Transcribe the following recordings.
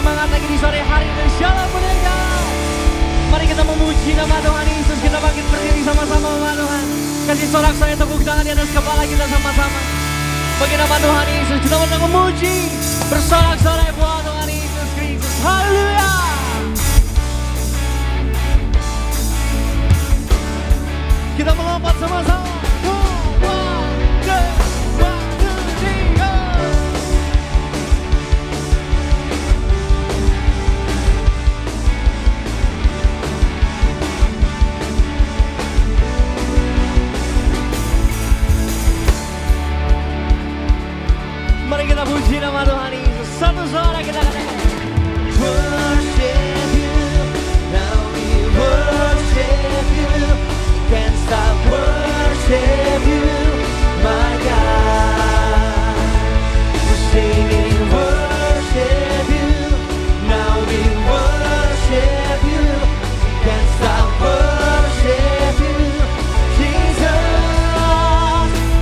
semangat lagi di sore hari dan shalom mereka. Mari kita memuji nama Tuhan Yesus. Kita bangkit berdiri sama-sama Tuhan. Kasih sorak-sorai tepuk tangan di atas kepala kita sama-sama. Bagi nama Tuhan Yesus kita mau memuji, bersorak-sorai buat Tuhan Yesus Kristus. Haleluya. Kita melompat sama-sama. Mari kita puji nama Tuhan Yesus. Satu suara kita katakan, worship you, now we worship you, can't stop worship you, my God. We're singing worship you, now we worship you, can't stop worship you, Jesus,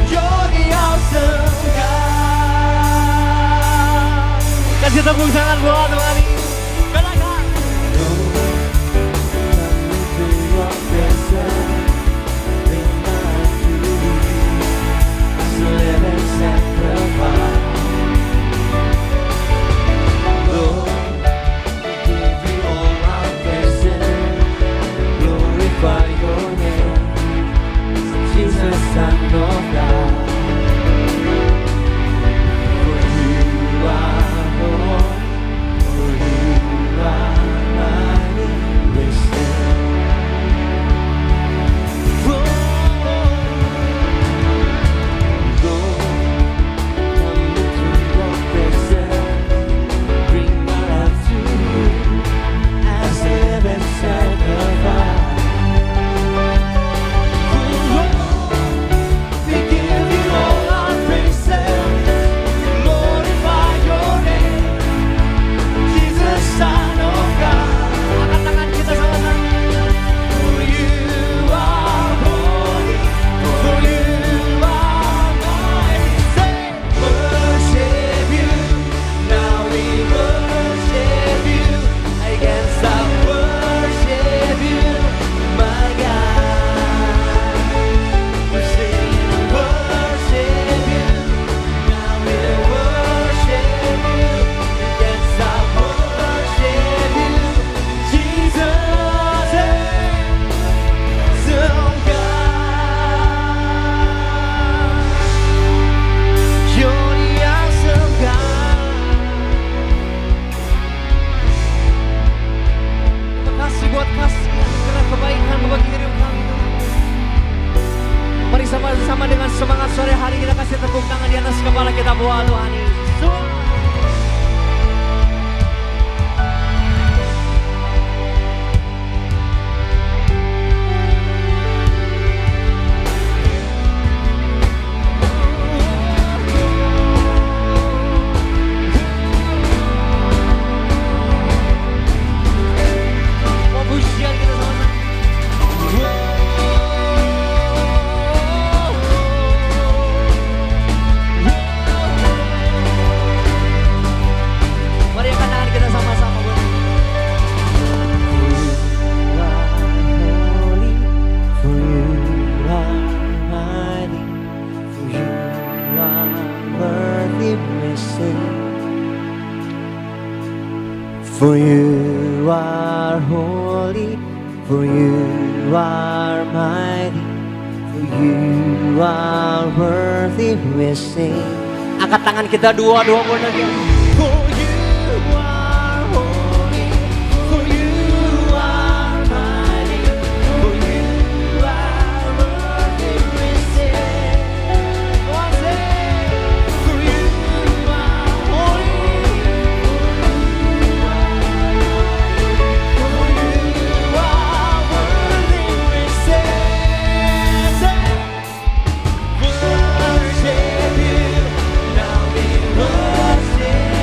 you're the awesome God. Kasih tepuk tangan buat Tuhan Yesus. Katakan, Son of God, for you are Lord, for you are mighty, listen. Lord, come into your presence, bring my life to you, as a living sacrifice. Sama dengan semangat sore hari kita kasih tepuk tangan di atas kepala kita buat Tuhan Yesus. For you are holy, for you are mighty, for you are worthy, we sing. Angkat tangan kita dua-dua lagi. For you are holy, for you are mighty, for you are worthy, we sing. For you are holy. Worship you, now we worship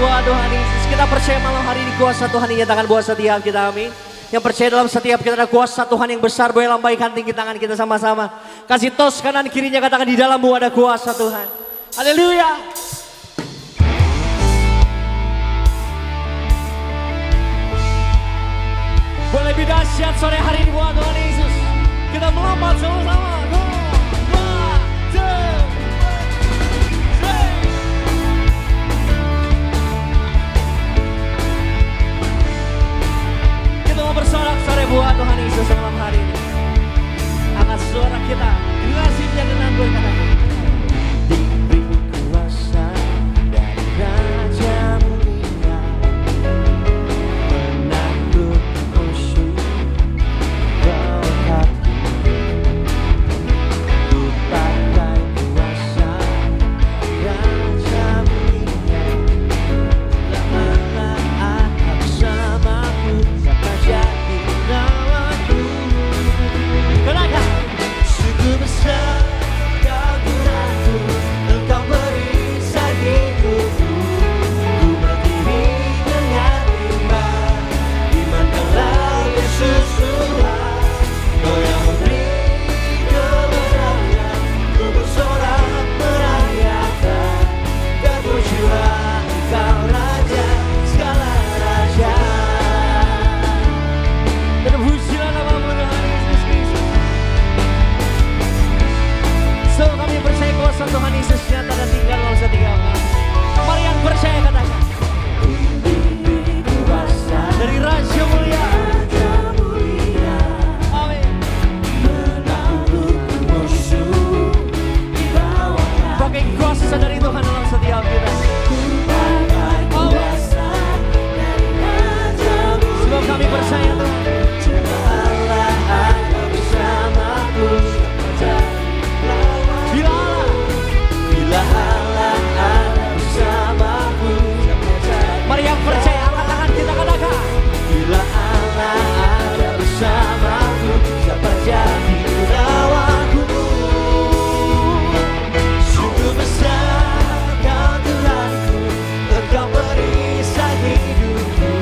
buat Tuhan Yesus. Kita percaya malam hari ini kuasa Tuhan dinyatakan buat setiap kita, amin. Yang percaya dalam setiap kita ada kuasa Tuhan yang besar. Boleh lambaikan tinggi tangan kita sama-sama. Kasih tos kanan kirinya, katakan di dalammu ada kuasa Tuhan. Haleluya. Boleh lebih dahsyat sore hari ini buat Tuhan Yesus. Kita melompat sama-sama. Go. 1, 2, 3. Kita mau bersorak-sorai buat Tuhan Yesus malam hari ini. Angkat suara kita, kasihnya dengan berkata, diberi kuasa dari Raja Mulia, menakluk musuh bawa kaki. Ku pakai kuasa Raja Mulia, lama-lama aku bersamamu, siapa jadi lawanku. Kenapa? Sungguh besar kau Tuhanku, Engkau perisai hidupku. Ku berdiri dengan iman, iman dalam Yesus Tuhan. Kau yang memberi kemenangan, ku bersorak merayakan. Terpujilah Engkau Raja segala raja. Terpujilah namamu Tuhan Yesus Kristus. So kami percaya kuasa Tuhan Yesus nyata dan tinggal dalam setiap kami. Mari yang percaya katakan, kuasa dari Raja Mulia. Amin. Menakluk musuh di bawah kaki. Pakai kuasa dari Tuhan dalam setiap kita. Pakai kuasa dari Raja Mulia. Sebab kami percaya Tuhan. Allah ada bersamaku. Bila Allah ada bersamaku. Mari yang percaya angkat tangan kita katakan, bila Allah ada bersamaku, siapa jadi lawanku. Sungguh besar kau Tuhanku, Engkau perisai hidupku.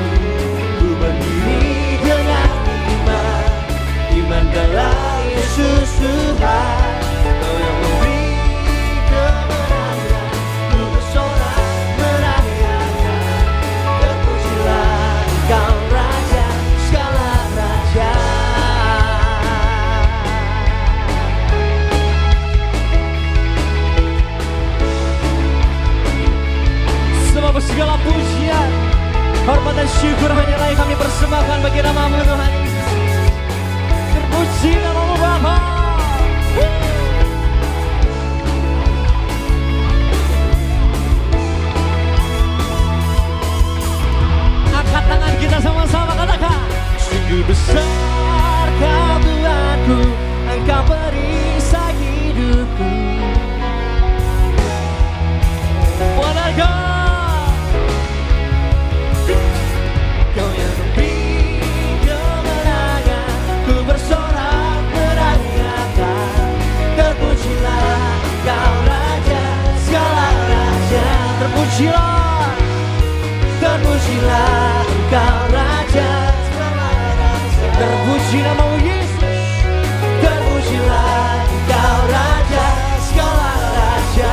Ku berdiri dengan iman, iman dalam Yesus Tuhan. Kau yang memberi kemenangan, ku bersorak merayakan. Terpujilah Engkau Raja segala raja. Sebab segala pujian, hormat dan syukur hanyalah yang kami persembahkan bagi namamu Tuhan Yesus. Terpuji namamu Bapa. Angkat tangan kita sama-sama katakan, sungguh besar kau Tuhanku, Engkau perisai hidupku. Wonder God, Kau yang memberi kemenangan, ku bersorak merayakan. Terpujilah Engkau Raja segala raja. Terpujilah, terpujilah Engkau Raja segala raja. Terpuji namamu Yesus. Terpujilah Engkau Raja segala raja.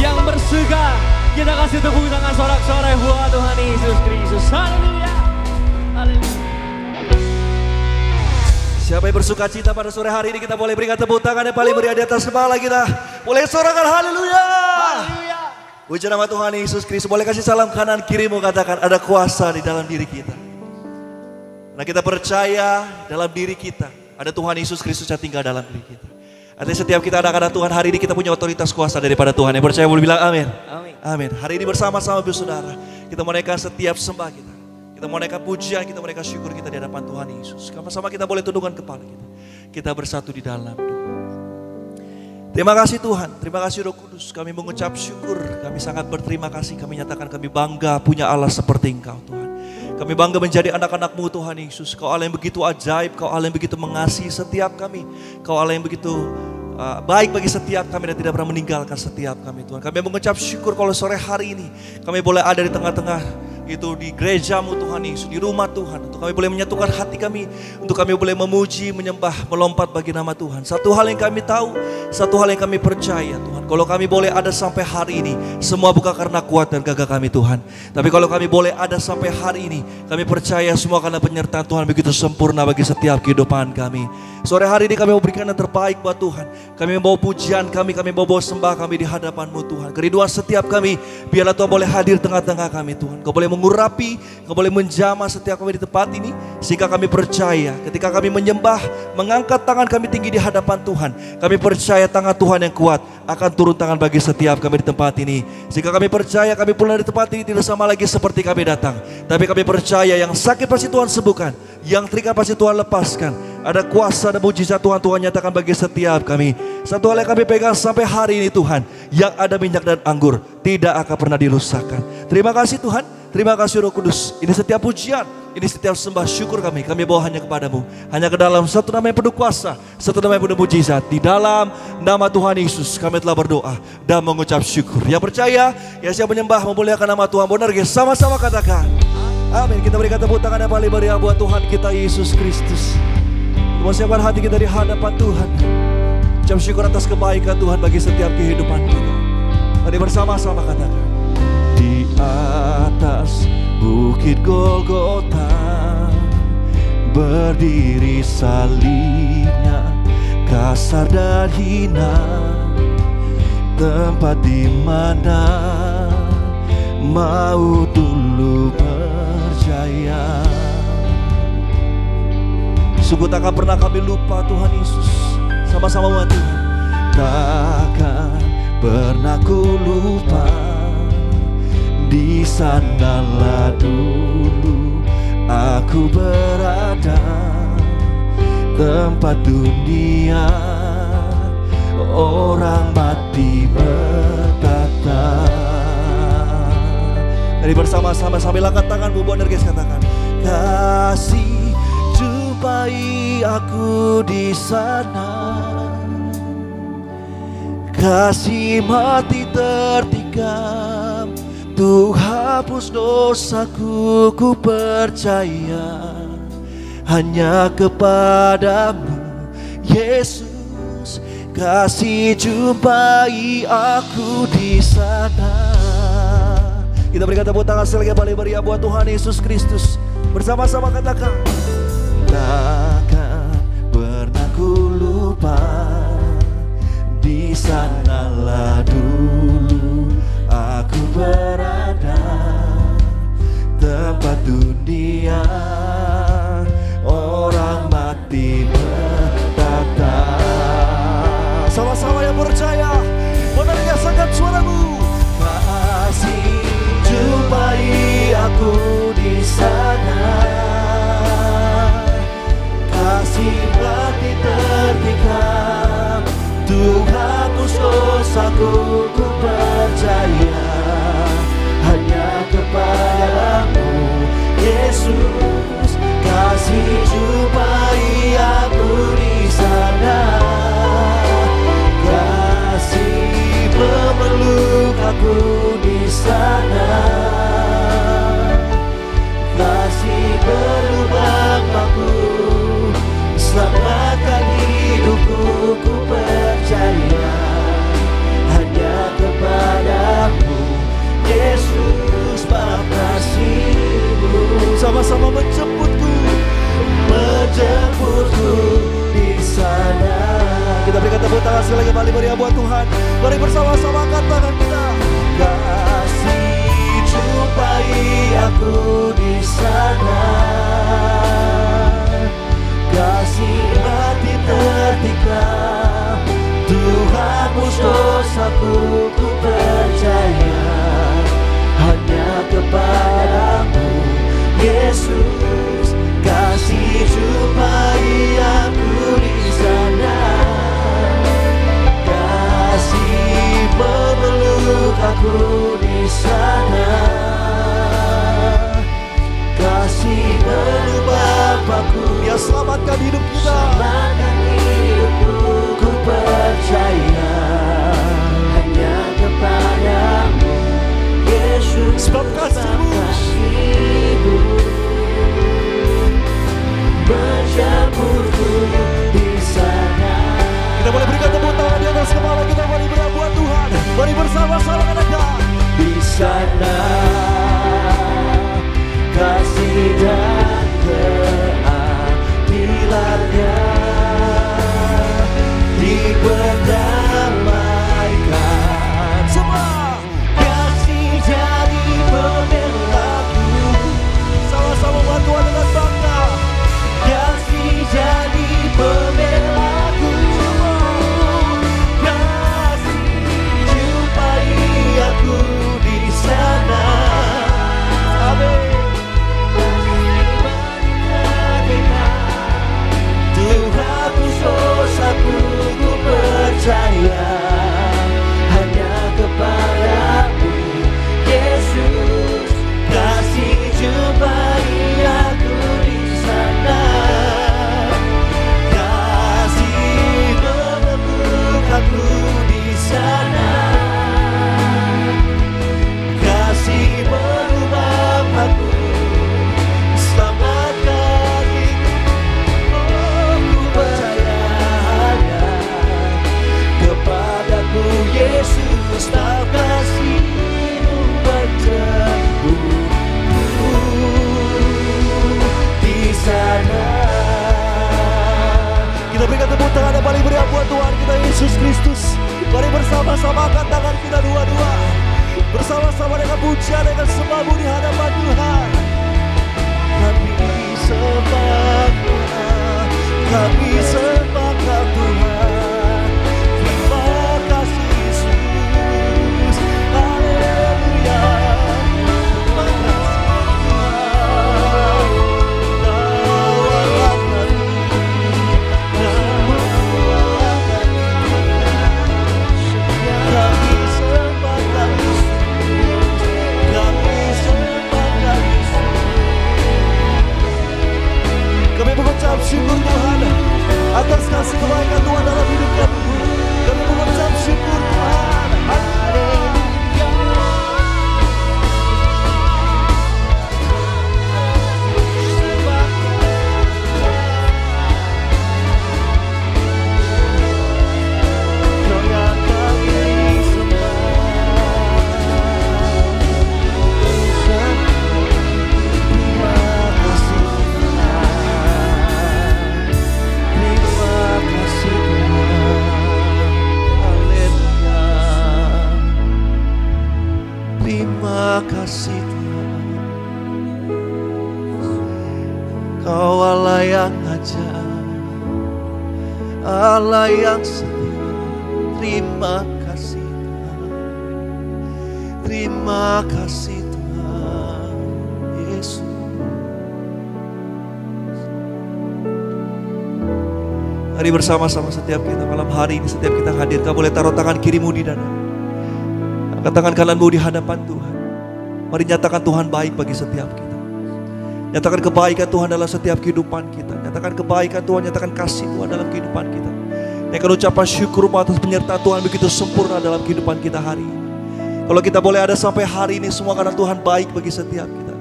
Yang bersuka, kita kasih tepuk tangan sorak-sorai buat Tuhan Yesus Kristus. Haleluya. Haleluya. Siapa yang bersuka cita pada sore hari ini, kita boleh berikan tepuk tangan yang paling meriah di atas kepala kita. Boleh sorakan haleluya. Haleluya. Puji nama Tuhan Yesus Kristus. Boleh kasih salam kanan kirimu, katakan ada kuasa di dalam diri kita. Nah, kita percaya dalam diri kita ada Tuhan Yesus Kristus yang tinggal dalam diri kita. Artinya setiap kita anak-anak Tuhan hari ini kita punya otoritas kuasa daripada Tuhan. Yang percaya boleh bilang amin. Amin. Amin. Hari ini bersama-sama saudara, kita menaikkan setiap sembah kita. Kita menaikkan pujian, kita menaikkan syukur kita di hadapan Tuhan Yesus. Sama-sama kita boleh tundukkan kepala kita. Kita bersatu di dalam doa. Terima kasih Tuhan, terima kasih Roh Kudus. Kami mengucap syukur, kami sangat berterima kasih. Kami nyatakan kami bangga punya Allah seperti Engkau Tuhan. Kami bangga menjadi anak-anak-Mu Tuhan Yesus. Kau Allah yang begitu ajaib, Kau Allah yang begitu mengasihi setiap kami. Kau Allah yang begitu baik bagi setiap kami dan tidak pernah meninggalkan setiap kami Tuhan. Kami mengucap syukur kalau sore hari ini kami boleh ada di tengah-tengah itu di gereja-Mu Tuhan Yesus, di rumah Tuhan. Untuk kami boleh menyatukan hati kami, untuk kami boleh memuji, menyembah, melompat bagi nama Tuhan. Satu hal yang kami tahu, satu hal yang kami percaya Tuhan, kalau kami boleh ada sampai hari ini, semua bukan karena kuat dan gagah kami Tuhan. Tapi kalau kami boleh ada sampai hari ini, kami percaya semua karena penyertaan Tuhan begitu sempurna bagi setiap kehidupan kami. Sore hari ini kami mau berikan yang terbaik buat Tuhan. Kami membawa pujian kami membawa sembah kami di hadapan-Mu Tuhan. Kerinduan setiap kami, biarlah Tuhan boleh hadir tengah-tengah kami Tuhan. Kau boleh mengurapi, Kau boleh menjamah setiap kami di tempat ini. Sehingga kami percaya ketika kami menyembah, mengangkat tangan kami tinggi di hadapan Tuhan, kami percaya tangan Tuhan yang kuat akan turun tangan bagi setiap kami di tempat ini. Sehingga kami percaya kami pulang dari tempat ini tidak sama lagi seperti kami datang. Tapi kami percaya yang sakit pasti Tuhan sembuhkan, yang terikat pasti Tuhan lepaskan. Ada kuasa dan mujizat Tuhan nyatakan bagi setiap kami. Satu hal yang kami pegang sampai hari ini Tuhan, yang ada minyak dan anggur tidak akan pernah dirusakkan. Terima kasih Tuhan, terima kasih Roh Kudus. Ini setiap pujian, ini setiap sembah syukur kami bawa hanya kepadamu. Hanya ke dalam satu nama yang penuh kuasa, satu nama yang penuh mujizat. Di dalam nama Tuhan Yesus kami telah berdoa dan mengucap syukur. Yang percaya, yang siap menyembah, memuliakan nama Tuhan. Benar, sama-sama katakan amin. Kita berikan tepuk tangan yang paling meriah buat Tuhan kita Yesus Kristus. Siapkan hati kita di hadapan Tuhan. Ucap syukur atas kebaikan Tuhan bagi setiap kehidupan kita. Mari bersama-sama katakan. Di atas bukit Golgota berdiri salibnya, kasar dan hina, tempat di mana maut dulu berjaya. Sungguh takkan pernah kami lupa Tuhan Yesus. Sama-sama buat Tuhan. Takkan pernah ku lupa, di sanalah dulu aku berada, tempat dunia orang mati berkata. Jadi bersama-sama sambil angkat tanganmu, buat energi katakan, kasih jumpai aku di sana, kasih mati tertikam, Tuh hapus dosaku, ku percaya hanya kepadamu Yesus, kasih jumpai aku di sana. Kita berikan tepuk tangan sekali lagi meriah buat Tuhan Yesus Kristus. Bersama-sama katakan, takkan pernah ku lupa, di sanalah dulu aku berada, tempat dunia orang mati bertata. Sama-sama yang percaya, mendengar sangat suaramu. Kasih jumpai aku di sana, kasih mati tertikam, Tuh hapus dosaku, ku percaya hanya kepadamu Yesus, kasih jumpai aku di sana, kasih memeluk aku di sana, kasih berlubang aku, selamatkan hidupku, ku percaya hanya kepadamu Yesus, balas kasih-Mu. Sama-sama menjemputku di sana. Kita berikan tepuk tangan sekali lagi kembali meriah buat Tuhan. Mari bersama-sama angkat tangan kita. Kasih jumpai aku di sana, kasih mati tertikam, Tuh hapus dosaku, ku percaya hanya kepadamu Yesus, kasih jumpai aku di sana, kasih memeluk aku di sana, selamatkan hidup kita. Selamatkan hidupku, ku percaya hanya kepadamu, Yesus. Sebab kasih-Mu menjemputku di sana. Kita boleh berikan tepuk tangan di atas kepala kita. Mari berbuat Tuhan. Mari bersama-sama katakan. Di sana kasih dan keadilannya diperdamaikan. Semua Kasih jadi pembelaku, sama-sama buat Tuhan dengan bangga. kasih jadi pembelaku, kasih jumpai aku di sana. Amin. Tuhanku dosaku, ku percaya hanya kepadamu, Yesus. Kasih jumpai aku di sana, kasih memeluk aku di sana, kasih merubah aku, selamatkan hidupku. Ku percaya hanya kepadamu, Yesus. Tak kasih-Mu menjemputku di sana. Kita berikan tepuk tangan yang paling meriah buat Tuhan kita Yesus Kristus. Mari bersama-sama angkat tangan kita dua-dua. Bersama-sama dengan pujian, dengan sembahmu di hadapan Tuhan. Kami sembah Tuhan, kami sembah Tuhan. Terima kasih Yesus, haleluya. Terima kasih Tuhan, Kau adalah kami, Kau adalah kami. Kami sembah kami, kami sembah kami. Kami mengucap syukur Tuhan atas kasih kebaikan Tuhan dalam hidup kami. Kami mengucap syukur Tuhan. Haleluya. Kau yang kami sembah. Terima kasih Tuhan. Terima kasih Tuhan. Haleluya. Terima kasih Tuhan. Kau Allah yang ajaib, Allah yang setia. Terima kasih Tuhan. Terima kasih Tuhan Yesus. Mari bersama-sama setiap kita malam hari ini, setiap kita hadir, kau boleh taruh tangan kirimu di dada, angkat tangan kananmu di hadapan Tuhan. Mari nyatakan Tuhan baik bagi setiap kita. Nyatakan kebaikan Tuhan dalam setiap kehidupan kita. Nyatakan kebaikan Tuhan, nyatakan kasih Tuhan dalam kehidupan kita. Nyatakan ucapan syukur atas penyertaan Tuhan begitu sempurna dalam kehidupan kita hari ini. Kalau kita boleh ada sampai hari ini semua karena Tuhan baik bagi setiap kita.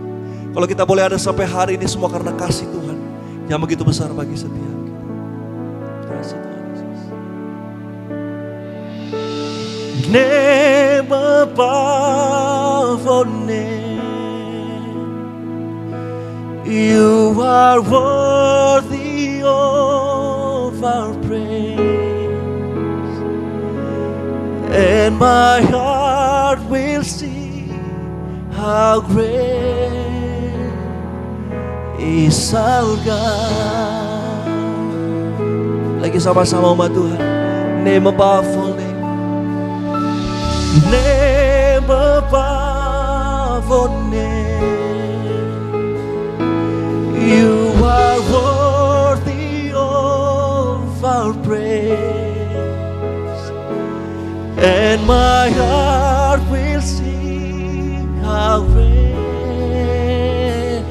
Kalau kita boleh ada sampai hari ini semua karena kasih Tuhan yang begitu besar bagi setiap kita. Kasih Tuhan Yesus. Name above all name, You are worthy of our praise, and my heart will sing how great is our God. Lagi sama-sama umat Tuhan. Name above all name, name above all name. You are worthy of our praise, and my heart will sing how great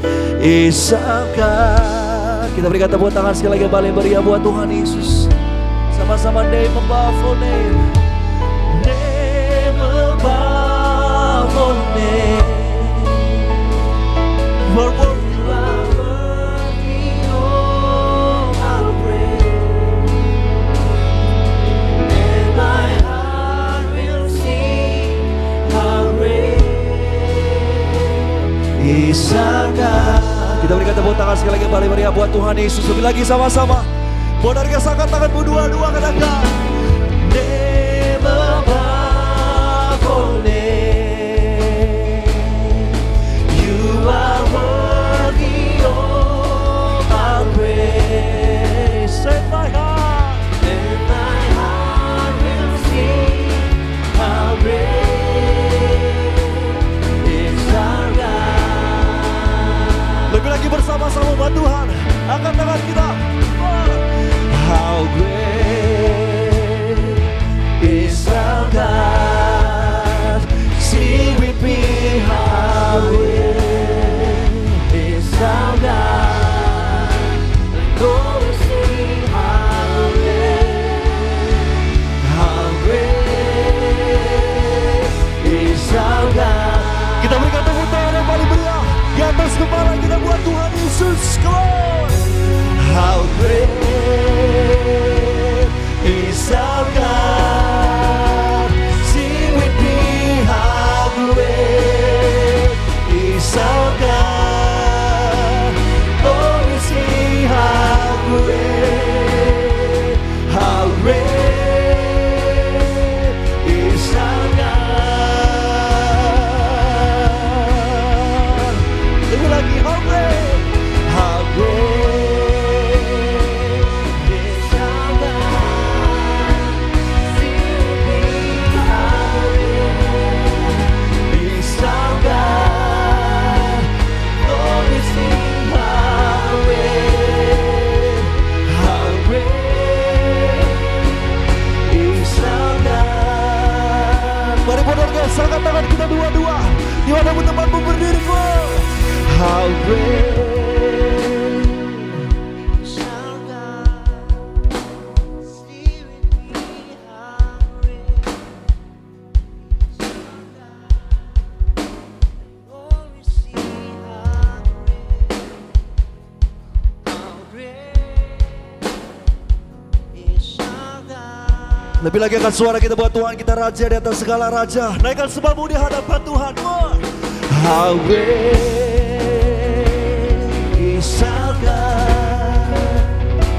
is our God. Kita berikan tepuk tangan sekali lagi paling meriah buat Tuhan Yesus. Sama-sama name above all name. Name above all name. For what you are worthy of our praise. And my heart will sing how great is our God. Kita berikan tepuk tangan sekali lagi paling meriah buat Tuhan Yesus. Lebih lagi sama-sama. Boleh angkat tanganmu dua-dua, katakan name above all name. You are worthy of our praise. Set my heart, and my heart will sing how great is our God. Lebih lagi bersama-sama buat Tuhan. Angkat tangan kita. How great is our God? Sing with me, how great is our God? Go and sing, how great is our God? Kita berikan tepuk tangan yang paling meriah di atas kepala kita buat Tuhan Yesus. Come on. How great is our God? Sing with me, how great is our God? Oh, we sing how great is our God? Lebih lagi, how great angkat tangan kita dua-dua di mana pun tempatmu berdiri. How great is our God? Stay with me, how great is our God? Oh, we see how great is our God. Lebih lagi akan suara kita buat Tuhan, kita raja di atas segala raja. Naikkan sembahmu di hadapan Tuhan. How great is our God?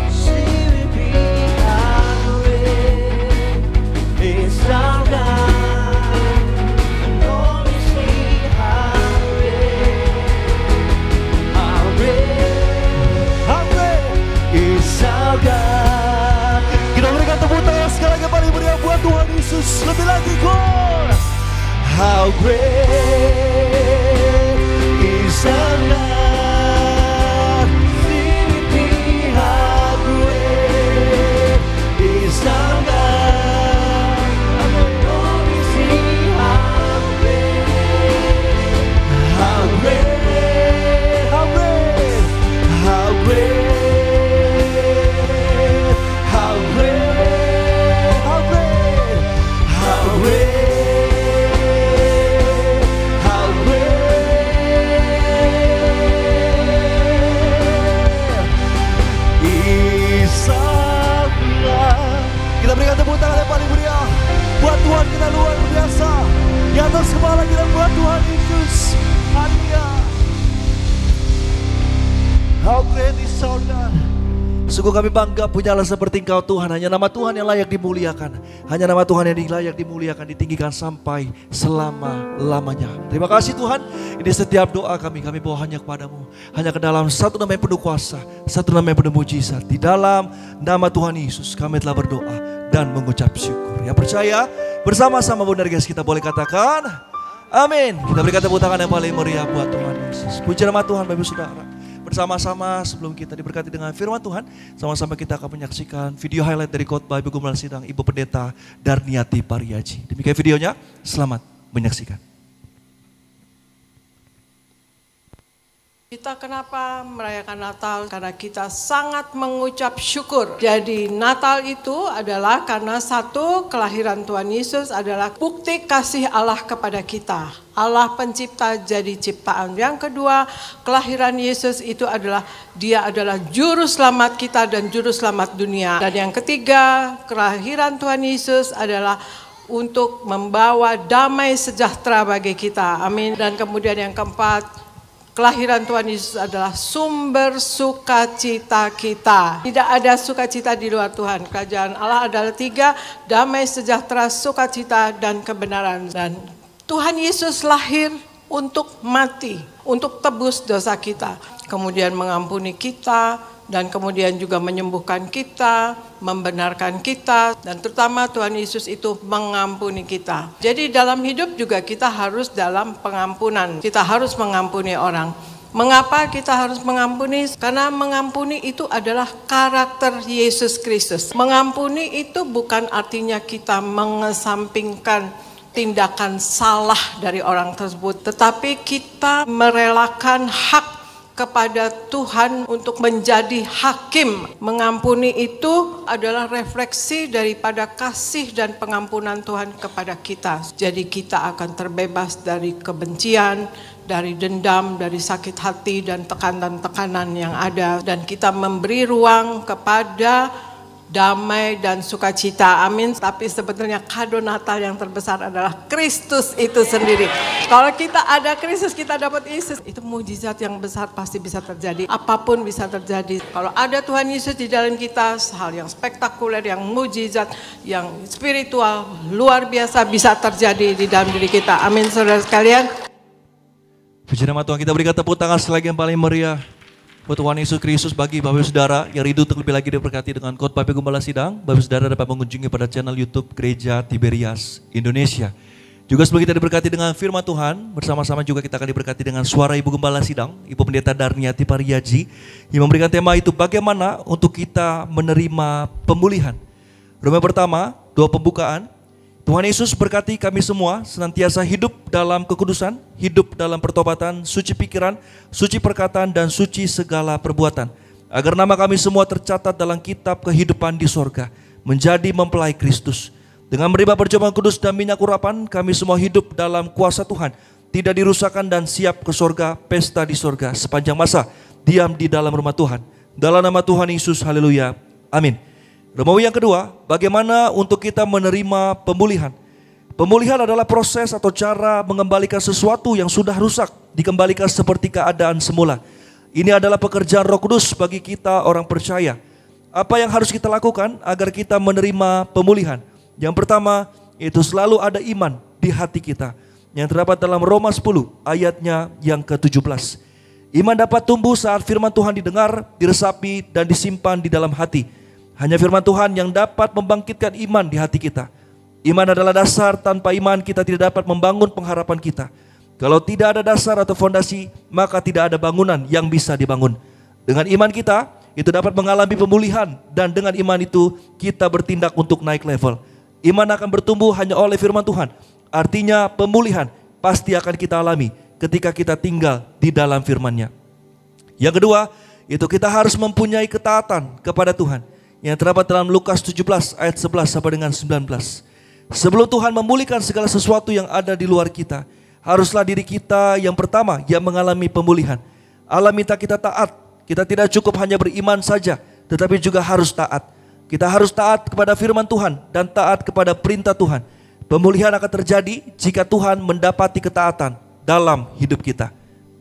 Sing with me, how great is our God? And all we see how great is our God. Kita berikan tepuk tangan sekali lagi paling meriah buat Tuhan Yesus. Lebih lagi how great is our God? Sing with me, how great is our God? Oh, we sing how great, how great, how great, how great, how great, how great, how great. Kita berikan tepuk tangan yang paling meriah buat Tuhan kita luar biasa. Di atas kepala kita buat Tuhan Yesus. Haleluya. How great is our God? Sungguh kami bangga punya Allah seperti Engkau Tuhan. Hanya nama Tuhan yang layak dimuliakan. Hanya nama Tuhan yang layak dimuliakan, ditinggikan sampai selama-lamanya. Terima kasih Tuhan. Ini setiap doa kami bawa hanya kepadamu. Hanya ke dalam satu nama yang penuh kuasa, satu nama yang penuh mujizat. Di dalam nama Tuhan Yesus kami telah berdoa dan mengucap syukur. Yang percaya bersama-sama Bunda guys, kita boleh katakan amin. Kita berikan tepuk tangan yang paling meriah buat Tuhan Yesus. Puji nama Tuhan Bapak Saudara. Bersama-sama sebelum kita diberkati dengan firman Tuhan, sama-sama kita akan menyaksikan video highlight dari khotbah Ibu Gembala Sidang Ibu Pendeta Darniati Pariaji. Demikian videonya, selamat menyaksikan. Kita kenapa merayakan Natal? Karena kita sangat mengucap syukur. Jadi Natal itu adalah karena satu, kelahiran Tuhan Yesus adalah bukti kasih Allah kepada kita. Allah pencipta jadi ciptaan. Yang kedua, kelahiran Yesus itu adalah Dia adalah juru selamat kita dan juru selamat dunia. Dan yang ketiga, kelahiran Tuhan Yesus adalah untuk membawa damai sejahtera bagi kita. Amin. Dan kemudian yang keempat, kelahiran Tuhan Yesus adalah sumber sukacita kita. Tidak ada sukacita di luar Tuhan. Kerajaan Allah adalah 3, damai, sejahtera, sukacita, dan kebenaran. Dan Tuhan Yesus lahir untuk mati, untuk tebus dosa kita. Kemudian mengampuni kita, dan kemudian juga menyembuhkan kita, membenarkan kita, dan terutama Tuhan Yesus itu mengampuni kita. Jadi dalam hidup juga kita harus dalam pengampunan, kita harus mengampuni orang. Mengapa kita harus mengampuni? Karena mengampuni itu adalah karakter Yesus Kristus. Mengampuni itu bukan artinya kita mengesampingkan tindakan salah dari orang tersebut, tetapi kita merelakan hak kepada Tuhan untuk menjadi hakim. Mengampuni itu adalah refleksi daripada kasih dan pengampunan Tuhan kepada kita. Jadi kita akan terbebas dari kebencian, dari dendam, dari sakit hati dan tekanan-tekanan yang ada. Dan kita memberi ruang kepada damai dan sukacita. Amin. Tapi sebetulnya kado Natal yang terbesar adalah Kristus itu sendiri. Kalau kita ada Kristus, kita dapat Yesus. Itu mujizat yang besar pasti bisa terjadi. Apapun bisa terjadi. Kalau ada Tuhan Yesus di dalam kita, hal yang spektakuler, yang mujizat, yang spiritual, luar biasa bisa terjadi di dalam diri kita. Amin, saudara sekalian. Puji nama Tuhan, kita berikan tepuk tangan selagi yang paling meriah buat Tuhan Yesus Kristus. Bagi Bapak Ibu Saudara yang rindu untuk lebih lagi diberkati dengan khotbah Gembala Sidang, Bapak Ibu Saudara dapat mengunjungi pada channel YouTube Gereja Tiberias Indonesia. Juga sebelum kita diberkati dengan firman Tuhan, bersama-sama juga kita akan diberkati dengan suara Ibu Gembala Sidang, Ibu Pendeta Darniati Pariyaji, yang memberikan tema itu bagaimana untuk kita menerima pemulihan. Roma pertama, doa pembukaan. Tuhan Yesus berkati kami semua senantiasa hidup dalam kekudusan, hidup dalam pertobatan, suci pikiran, suci perkataan, dan suci segala perbuatan. Agar nama kami semua tercatat dalam kitab kehidupan di sorga, menjadi mempelai Kristus. Dengan menerima perjamuan kudus dan minyak urapan, kami semua hidup dalam kuasa Tuhan, tidak dirusakkan dan siap ke sorga, pesta di sorga sepanjang masa, diam di dalam rumah Tuhan. Dalam nama Tuhan Yesus, haleluya, amin. Romawi yang kedua, bagaimana untuk kita menerima pemulihan. Pemulihan adalah proses atau cara mengembalikan sesuatu yang sudah rusak, dikembalikan seperti keadaan semula. Ini adalah pekerjaan Roh Kudus bagi kita orang percaya. Apa yang harus kita lakukan agar kita menerima pemulihan? Yang pertama, itu selalu ada iman di hati kita, yang terdapat dalam Roma 10 ayatnya yang ke-17. Iman dapat tumbuh saat firman Tuhan didengar, diresapi, dan disimpan di dalam hati. Hanya firman Tuhan yang dapat membangkitkan iman di hati kita. Iman adalah dasar, tanpa iman kita tidak dapat membangun pengharapan kita. Kalau tidak ada dasar atau fondasi, maka tidak ada bangunan yang bisa dibangun. Dengan iman kita, itu dapat mengalami pemulihan, dan dengan iman itu kita bertindak untuk naik level. Iman akan bertumbuh hanya oleh firman Tuhan. Artinya pemulihan pasti akan kita alami ketika kita tinggal di dalam firman-Nya. Yang kedua, itu kita harus mempunyai ketaatan kepada Tuhan, yang terdapat dalam Lukas 17 ayat 11 sampai dengan 19. Sebelum Tuhan memulihkan segala sesuatu yang ada di luar kita, haruslah diri kita yang pertama yang mengalami pemulihan. Allah minta kita taat. Kita tidak cukup hanya beriman saja, tetapi juga harus taat. Kita harus taat kepada firman Tuhan dan taat kepada perintah Tuhan. Pemulihan akan terjadi jika Tuhan mendapati ketaatan dalam hidup kita.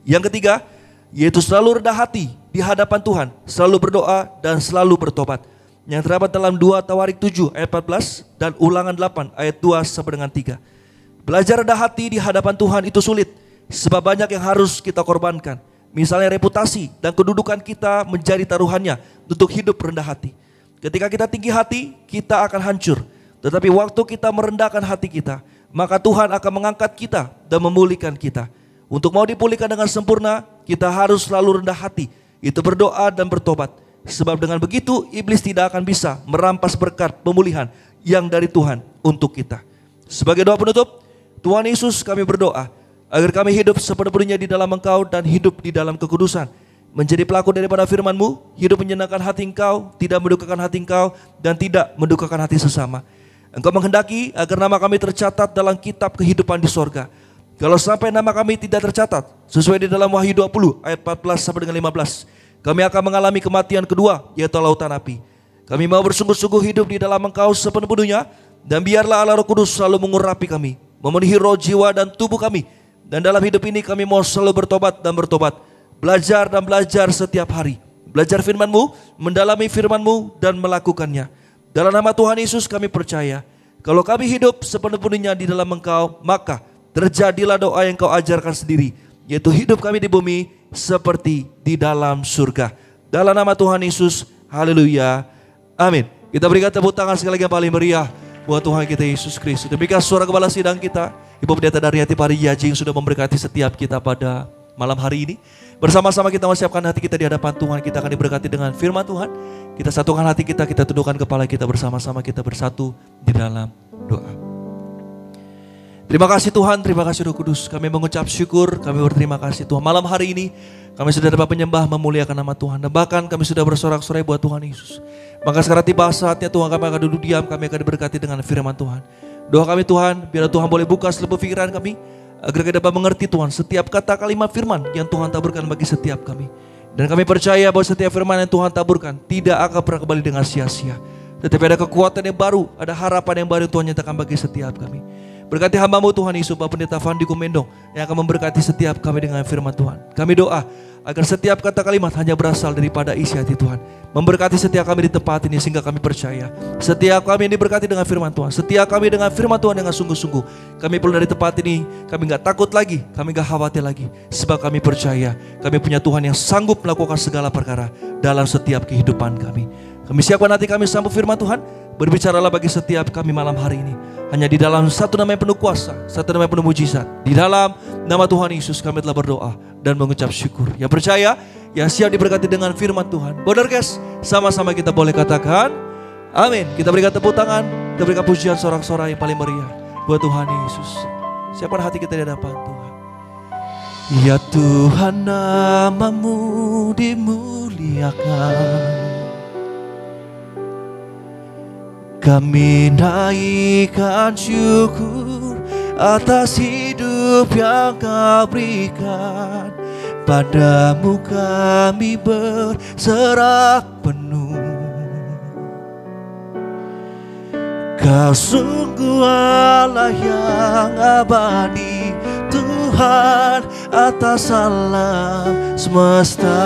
Yang ketiga, yaitu selalu rendah hati di hadapan Tuhan, selalu berdoa dan selalu bertobat. Yang terdapat dalam 2 Tawarik 7 ayat 14 dan Ulangan 8 ayat 2 sampai dengan 3. Belajar rendah hati di hadapan Tuhan itu sulit, sebab banyak yang harus kita korbankan. Misalnya reputasi dan kedudukan kita menjadi taruhannya untuk hidup rendah hati. Ketika kita tinggi hati, kita akan hancur. Tetapi waktu kita merendahkan hati kita, maka Tuhan akan mengangkat kita dan memulihkan kita. Untuk mau dipulihkan dengan sempurna, kita harus selalu rendah hati. Itu berdoa dan bertobat. Sebab dengan begitu, iblis tidak akan bisa merampas berkat pemulihan yang dari Tuhan untuk kita. Sebagai doa penutup, Tuhan Yesus kami berdoa, agar kami hidup sepenuhnya di dalam Engkau dan hidup di dalam kekudusan. Menjadi pelaku daripada firman-Mu, hidup menyenangkan hati Engkau, tidak mendukakan hati Engkau, dan tidak mendukakan hati sesama. Engkau menghendaki agar nama kami tercatat dalam kitab kehidupan di sorga. Kalau sampai nama kami tidak tercatat, sesuai di dalam Wahyu 20 ayat 14 sampai dengan 15, kami akan mengalami kematian kedua, yaitu lautan api. Kami mau bersungguh-sungguh hidup di dalam Engkau sepenuhnya, dan biarlah Allah Roh Kudus selalu mengurapi kami, memenuhi roh, jiwa, dan tubuh kami. Dan dalam hidup ini kami mau selalu bertobat dan bertobat, belajar dan belajar setiap hari. Belajar firman-Mu, mendalami firman-Mu, dan melakukannya. Dalam nama Tuhan Yesus kami percaya, kalau kami hidup sepenuhnya di dalam Engkau, maka terjadilah doa yang Kau ajarkan sendiri, yaitu hidup kami di bumi seperti di dalam surga. Dalam nama Tuhan Yesus, haleluya, amin. Kita berikan tepuk tangan sekali lagi yang paling meriah buat Tuhan kita Yesus Kristus. Demikian suara gembala sidang kita, Ibu Pendeta dari hati Pari Yaji yang sudah memberkati setiap kita pada malam hari ini. Bersama-sama kita mempersiapkan hati kita di hadapan Tuhan. Kita akan diberkati dengan firman Tuhan. Kita satukan hati kita, kita tundukkan kepala kita, bersama-sama kita bersatu di dalam doa. Terima kasih Tuhan, terima kasih Roh Kudus. Kami mengucap syukur, kami berterima kasih Tuhan. Malam hari ini kami sudah dapat menyembah, memuliakan nama Tuhan. Dan bahkan kami sudah bersorak-sorai buat Tuhan Yesus. Maka sekarang tiba saatnya Tuhan, kami akan duduk diam, kami akan diberkati dengan firman Tuhan. Doa kami Tuhan, biar Tuhan boleh buka seluruh pikiran kami, agar kita dapat mengerti Tuhan setiap kata kalimat firman yang Tuhan taburkan bagi setiap kami. Dan kami percaya bahwa setiap firman yang Tuhan taburkan tidak akan pernah kembali dengan sia-sia. Tetapi ada kekuatan yang baru, ada harapan yang baru Tuhan nyatakan bagi setiap kami. Berkati hamba-Mu Tuhan Yesus, Bapak Pendeta Fandi Kumendong, yang akan memberkati setiap kami dengan firman Tuhan. Kami doa agar setiap kata kalimat hanya berasal daripada isi hati Tuhan. Memberkati setiap kami di tempat ini sehingga kami percaya setiap kami yang diberkati dengan firman Tuhan, setiap kami dengan firman Tuhan dengan sungguh-sungguh. Kami pulang dari tempat ini, kami gak takut lagi, kami gak khawatir lagi. Sebab kami percaya kami punya Tuhan yang sanggup melakukan segala perkara dalam setiap kehidupan kami. Kami siapkan hati kami sambut firman Tuhan. Berbicaralah bagi setiap kami malam hari ini. Hanya di dalam satu nama yang penuh kuasa, satu nama yang penuh mujizat. Di dalam nama Tuhan Yesus kami telah berdoa dan mengucap syukur. Yang percaya, yang siap diberkati dengan firman Tuhan. Bodarkes, sama-sama kita boleh katakan amin. Kita berikan tepuk tangan, kita berikan pujian sorak-sorai yang paling meriah buat Tuhan Yesus. Siapkan hati kita di hadapan Tuhan. Ya Tuhan, nama-Mu dimuliakan. Kami naikkan syukur atas hidup yang Kau berikan. Padamu kami berserah penuh. Kau sungguh Allah yang abadi, Tuhan atas alam semesta.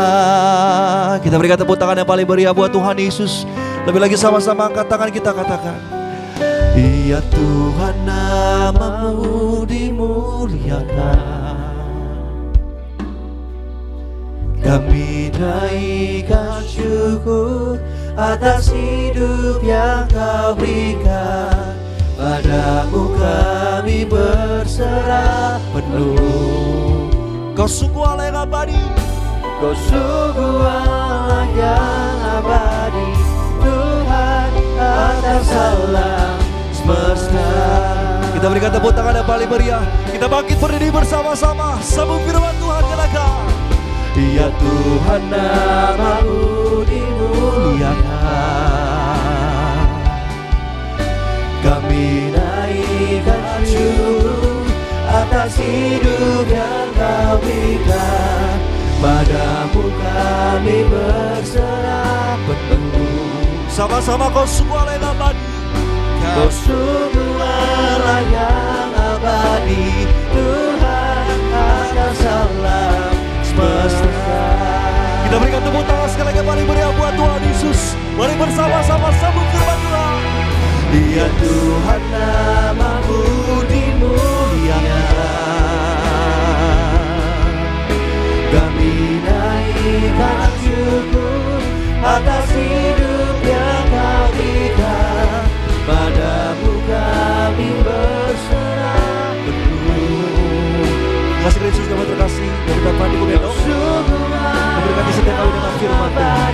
Kita berikan tepuk tangan yang paling meriah buat Tuhan Yesus. Lebih lagi sama-sama angkat tangan kita katakan, ya Tuhan, nama-Mu dimuliakan. Kami naikkan syukur atas hidup yang Kau berikan. Padamu kami berserah penuh. Kau sungguh Allah yang abadi, Kau sungguh Allah yang abadi, Tuhan atas alam semesta. Kita berikan tepuk tangan yang paling meriah. Kita bangkit berdiri bersama-sama, sambung firman Tuhan, katakan, ya Tuhan, nama-Mu dimuliakan. Kami naikkan syukur atas hidup yang Kau berikan. Padamu kami berserah penuh. Sama-sama, Kau sungguh Allah yang abadi, Kau sungguh Allah yang abadi, Tuhan atas alam semesta. Kita berikan tepuk tangan sekali lagi paling meriah buat Tuhan Yesus. Mari bersama-sama sambut firman Tuhan. Ya Tuhan, nama-Mu dimuliakan. Kami naikkan syukur atas hidup yang Kau berikan. Padamu kami berserah penuh. Kasih Kristus kami terkasih, dari Bapak di bumi itu memberkati setiap kami dengan firman Tuhan.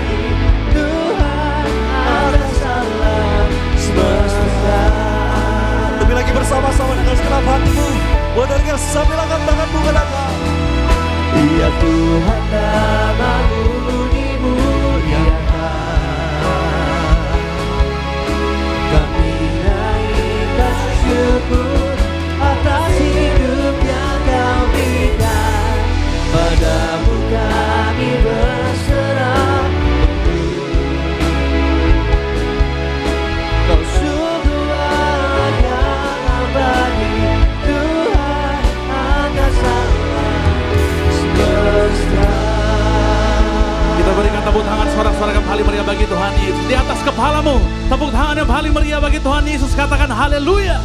Tuhan atas alam semesta. Lebih lagi bersama-sama dengan segenap hatimu, Boleh dengar sambil angkat tanganmu katakan. Ya Tuhan, namamu dimuliakan. Kami naikkan syukur atas hidup yang Kau berikan. Padamu kami berserah. Kau sungguh Allah yang abadi, Tuhan angkasa semesta. Kita berikan tepuk tangan sorak-sorak yang paling meriah bagi Tuhan Yesus. Di atas kepalamu, tepuk tangan yang paling meriah bagi Tuhan Yesus. Katakan haleluya.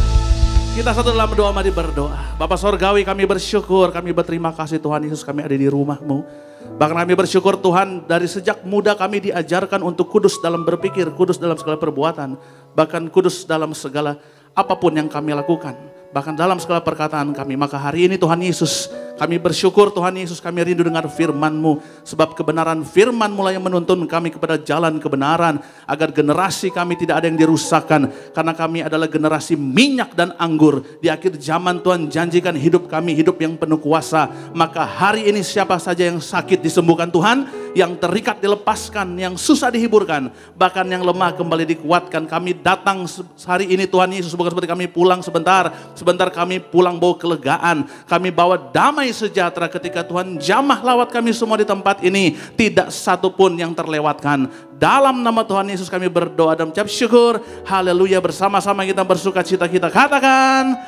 Kita satu dalam doa, mari berdoa. Bapak Sorgawi, kami bersyukur, kami berterima kasih Tuhan Yesus, kami ada di rumah-Mu. Bahkan kami bersyukur Tuhan, dari sejak muda kami diajarkan untuk kudus dalam berpikir, kudus dalam segala perbuatan. Bahkan kudus dalam segala apapun yang kami lakukan. Bahkan dalam segala perkataan kami. Maka hari ini Tuhan Yesus, kami bersyukur Tuhan Yesus, kami rindu dengar firman-Mu. Sebab kebenaran firman-Mu lah yang menuntun kami kepada jalan kebenaran. Agar generasi kami tidak ada yang dirusakkan. Karena kami adalah generasi minyak dan anggur. Di akhir zaman Tuhan janjikan hidup kami hidup yang penuh kuasa. Maka hari ini siapa saja yang sakit disembuhkan Tuhan. Yang terikat dilepaskan, yang susah dihiburkan. Bahkan yang lemah kembali dikuatkan. Kami datang hari ini Tuhan Yesus, bukan seperti kami pulang sebentar. Sebentar kami pulang bawa kelegaan. Kami bawa damai sejahtera ketika Tuhan jamah lawat kami semua di tempat ini. Tidak satu pun yang terlewatkan. Dalam nama Tuhan Yesus kami berdoa dan mengucap syukur. Haleluya, bersama-sama kita bersuka cita, kita katakan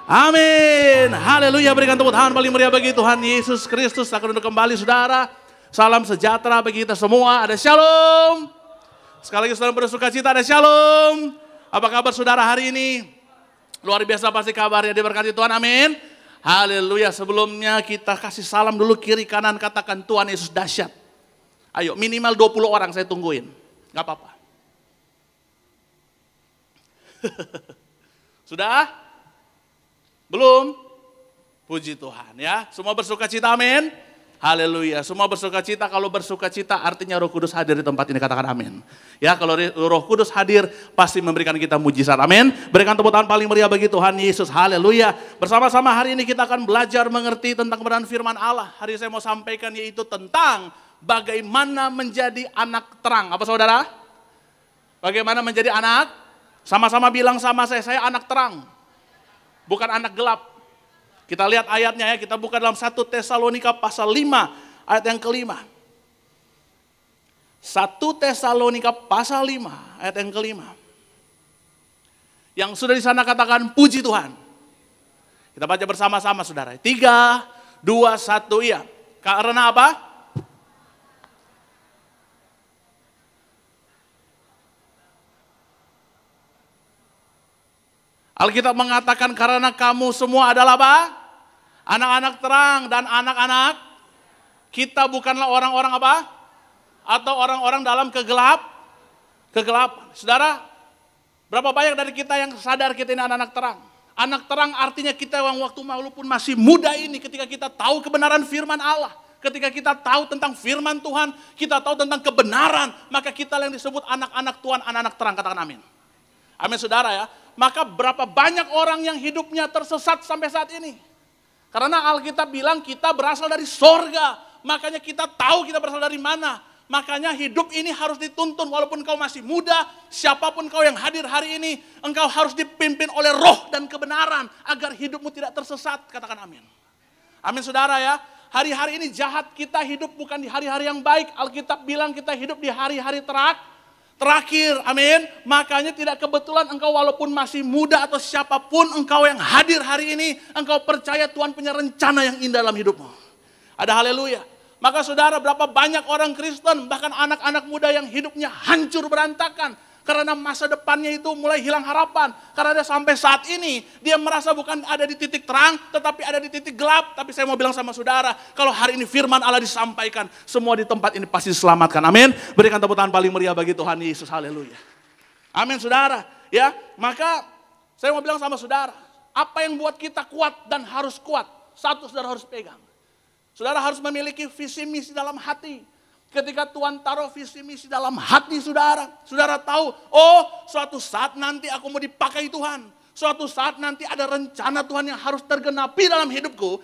amin. Haleluya, berikan tepuk tangan paling meriah bagi Tuhan Yesus Kristus. Akan duduk kembali saudara. Salam sejahtera bagi kita semua. Ada shalom. Sekali lagi saudara bersuka cita, ada shalom. Apa kabar saudara hari ini? Luar biasa pasti kabarnya, diberkati Tuhan, amin. Haleluya. Sebelumnya kita kasih salam dulu kiri kanan, katakan Tuhan Yesus dahsyat. Ayo minimal 20 orang saya tungguin. Gak apa-apa. Sudah? Belum? Puji Tuhan ya. Semua bersuka cita, amin. Haleluya. Semua bersuka cita. Kalau bersuka cita artinya Roh Kudus hadir di tempat ini, katakan amin. Ya, kalau Roh Kudus hadir pasti memberikan kita mujizat, amin. Berikan tepuk tangan paling meriah bagi Tuhan Yesus. Haleluya. Bersama-sama hari ini kita akan belajar mengerti tentang kebenaran firman Allah. Hari ini saya mau sampaikan yaitu tentang bagaimana menjadi anak terang. Apa saudara? Bagaimana menjadi anak? Sama-sama bilang sama saya anak terang. Bukan anak gelap. Kita lihat ayatnya ya, kita buka dalam 1 Tesalonika pasal 5 ayat yang kelima. 1 Tesalonika pasal 5 ayat yang kelima. Yang sudah di sana katakan puji Tuhan. Kita baca bersama-sama saudara. 3, 2, 1 iya. Karena apa? Alkitab mengatakan karena kamu semua adalah apa? Anak-anak terang dan anak-anak. Kita bukanlah orang-orang apa? Atau orang-orang dalam kegelapan. Saudara, berapa banyak dari kita yang sadar kita ini anak-anak terang? Anak terang artinya kita yang waktu walaupun masih muda ini, ketika kita tahu kebenaran firman Allah. Ketika kita tahu tentang firman Tuhan, kita tahu tentang kebenaran, maka kita yang disebut anak-anak Tuhan, anak-anak terang, katakan amin. Amin saudara ya. Maka berapa banyak orang yang hidupnya tersesat sampai saat ini. Karena Alkitab bilang kita berasal dari sorga. Makanya kita tahu kita berasal dari mana. Makanya hidup ini harus dituntun walaupun kau masih muda. Siapapun kau yang hadir hari ini. Engkau harus dipimpin oleh roh dan kebenaran. Agar hidupmu tidak tersesat. Katakan amin. Amin saudara ya. Hari-hari ini jahat kita hidup bukan di hari-hari yang baik. Alkitab bilang kita hidup di hari-hari terakhir, amin. Makanya tidak kebetulan engkau walaupun masih muda atau siapapun engkau yang hadir hari ini, engkau percaya Tuhan punya rencana yang indah dalam hidupmu. Ada haleluya. Maka saudara, berapa banyak orang Kristen, bahkan anak-anak muda yang hidupnya hancur berantakan. Karena masa depannya itu mulai hilang harapan. Karena sampai saat ini dia merasa bukan ada di titik terang, tetapi ada di titik gelap. Tapi saya mau bilang sama saudara, kalau hari ini firman Allah disampaikan, semua di tempat ini pasti diselamatkan. Amin. Berikan tepuk tangan paling meriah bagi Tuhan Yesus. Haleluya. Amin saudara. Ya, maka saya mau bilang sama saudara, apa yang buat kita kuat dan harus kuat? Satu, saudara harus pegang. Saudara harus memiliki visi misi dalam hati. Ketika Tuhan taruh visi misi dalam hati saudara, saudara tahu, oh suatu saat nanti aku mau dipakai Tuhan. suatu saat nanti ada rencana Tuhan yang harus tergenapi dalam hidupku,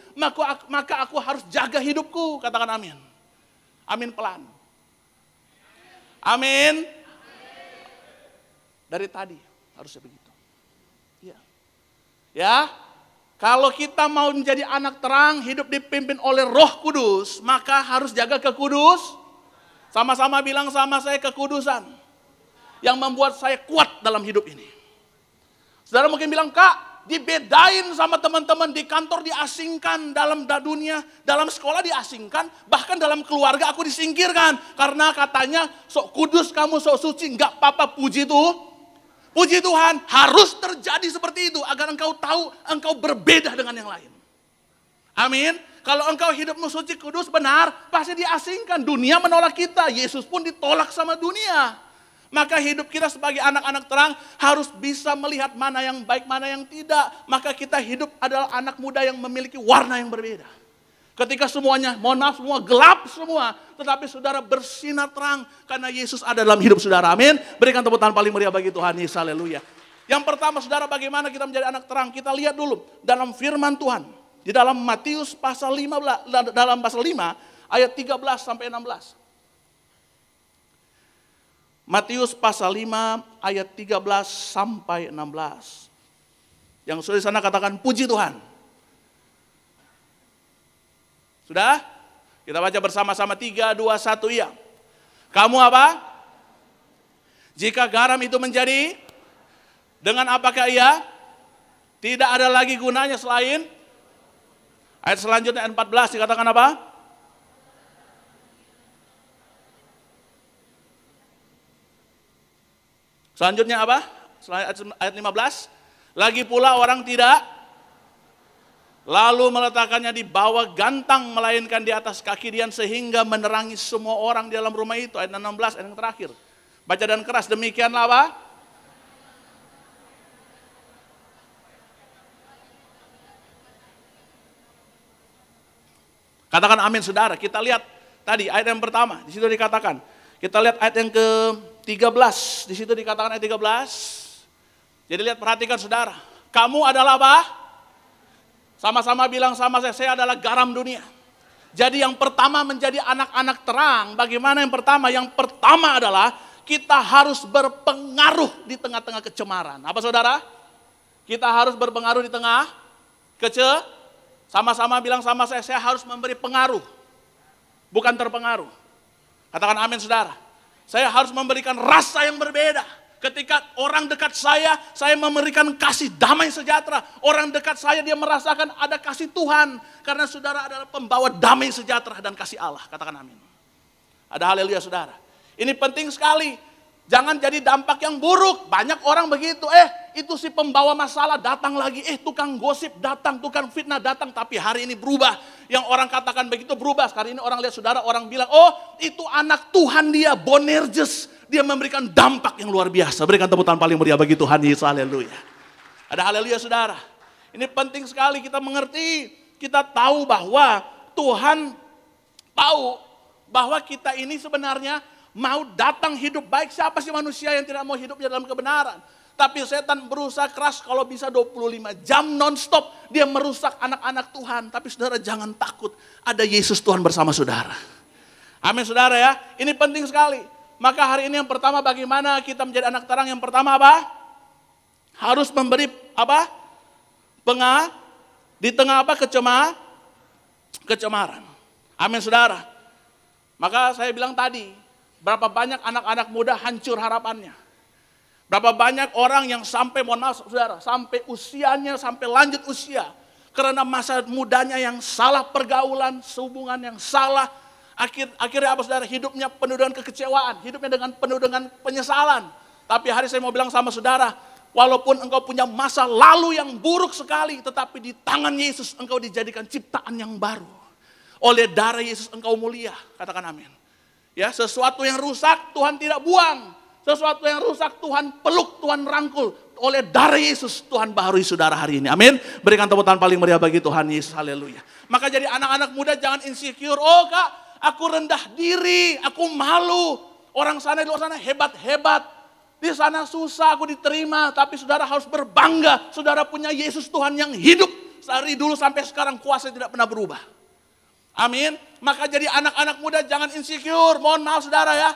maka aku harus jaga hidupku. Katakan amin. Amin pelan. Amin. Dari tadi harusnya begitu. Ya. Ya. Kalau kita mau menjadi anak terang, hidup dipimpin oleh Roh Kudus, maka harus jaga kekudus. Sama-sama bilang sama saya, kekudusan. Yang membuat saya kuat dalam hidup ini. Saudara mungkin bilang, Kak, dibedain sama teman-teman di kantor, diasingkan dalam dunia, dalam sekolah diasingkan, bahkan dalam keluarga aku disingkirkan. Karena katanya sok kudus kamu, sok suci, enggak apa-apa, puji Tuhan. Puji Tuhan, harus terjadi seperti itu agar engkau tahu engkau berbeda dengan yang lain. Amin. Kalau engkau hidupmu suci, kudus, benar, pasti diasingkan. Dunia menolak kita, Yesus pun ditolak sama dunia. Maka hidup kita sebagai anak-anak terang harus bisa melihat mana yang baik, mana yang tidak. Maka kita hidup adalah anak muda yang memiliki warna yang berbeda. Ketika semuanya, mohon maaf, semua gelap semua. Tetapi saudara bersinar terang karena Yesus ada dalam hidup saudara. Amin. Berikan tepuk tangan paling meriah bagi Tuhan Yesus. Haleluya. Yang pertama saudara, bagaimana kita menjadi anak terang? Kita lihat dulu dalam firman Tuhan. Di dalam Matius pasal 15, dalam pasal 5 ayat 13 sampai 16. Matius pasal 5 ayat 13 sampai 16. Yang sudah di sana katakan puji Tuhan. Sudah? Kita baca bersama-sama 3, 2, 1 iya. Kamu apa? Jika garam itu menjadi, dengan apakah ia? Tidak ada lagi gunanya selain. Ayat selanjutnya ayat 14 dikatakan apa? Selanjutnya apa? Ayat 15. Lagi pula orang tidak lalu meletakkannya di bawah gantang, melainkan di atas kaki Dian sehingga menerangi semua orang di dalam rumah itu. Ayat 16, ayat yang terakhir. Baca dan keras, demikianlah apa? Katakan amin saudara. Kita lihat tadi ayat yang pertama, di situ dikatakan. Kita lihat ayat yang ke-13, di situ dikatakan ayat 13. Jadi lihat, perhatikan saudara. Kamu adalah apa? Sama-sama bilang sama saya adalah garam dunia. Jadi yang pertama menjadi anak-anak terang, bagaimana yang pertama? Yang pertama adalah kita harus berpengaruh di tengah-tengah kecemaran. Apa saudara? Kita harus berpengaruh di tengah sama-sama bilang sama saya harus memberi pengaruh. Bukan terpengaruh. Katakan amin saudara. Saya harus memberikan rasa yang berbeda. Ketika orang dekat saya memberikan kasih damai sejahtera. Orang dekat saya dia merasakan ada kasih Tuhan. Karena saudara adalah pembawa damai sejahtera dan kasih Allah. Katakan amin. Ada haleluya saudara. Ini penting sekali. Jangan jadi dampak yang buruk. Banyak orang begitu. Itu si pembawa masalah datang lagi. Tukang gosip datang, tukang fitnah datang. Tapi hari ini berubah. Yang orang katakan begitu berubah. Sekarang ini orang lihat saudara, orang bilang, oh itu anak Tuhan dia, Bonerges. Dia memberikan dampak yang luar biasa. Berikan tepuk tangan paling meriah bagi Tuhan Yesus. Haleluya. Ada haleluya saudara. Ini penting sekali kita mengerti. Kita tahu bahwa Tuhan tahu bahwa kita ini sebenarnya mau datang hidup baik. Siapa sih manusia yang tidak mau hidupnya dalam kebenaran? Tapi setan berusaha keras kalau bisa 25 jam non-stop. Dia merusak anak-anak Tuhan. Tapi saudara jangan takut. Ada Yesus Tuhan bersama saudara. Amin saudara ya. Ini penting sekali. Maka hari ini yang pertama bagaimana kita menjadi anak terang. Yang pertama apa? Harus memberi apa? Di tengah apa? Kecemaran. Amin saudara. Maka saya bilang tadi. Berapa banyak anak-anak muda hancur harapannya. Berapa banyak orang yang sampai, mohon maaf saudara, sampai usianya, sampai lanjut usia. Karena masa mudanya yang salah pergaulan, hubungan yang salah. Akhirnya apa saudara, hidupnya penuh dengan kekecewaan, hidupnya penuh dengan penyesalan. Tapi hari saya mau bilang sama saudara, walaupun engkau punya masa lalu yang buruk sekali, tetapi di tangan Yesus engkau dijadikan ciptaan yang baru. Oleh darah Yesus engkau mulia, katakan amin. Ya, sesuatu yang rusak Tuhan tidak buang. Sesuatu yang rusak Tuhan peluk, Tuhan rangkul. Oleh darah Yesus Tuhan baharui saudara hari ini. Amin. Berikan tepuk tangan paling meriah bagi Tuhan Yesus. Haleluya. Maka jadi anak-anak muda jangan insecure. Oh kak, aku rendah diri, aku malu. Orang sana di luar sana hebat-hebat. Di sana susah aku diterima, tapi saudara harus berbangga. Saudara punya Yesus Tuhan yang hidup. Dari dulu sampai sekarang kuasa tidak pernah berubah. Amin. Maka jadi anak-anak muda jangan insecure. Mohon maaf saudara ya.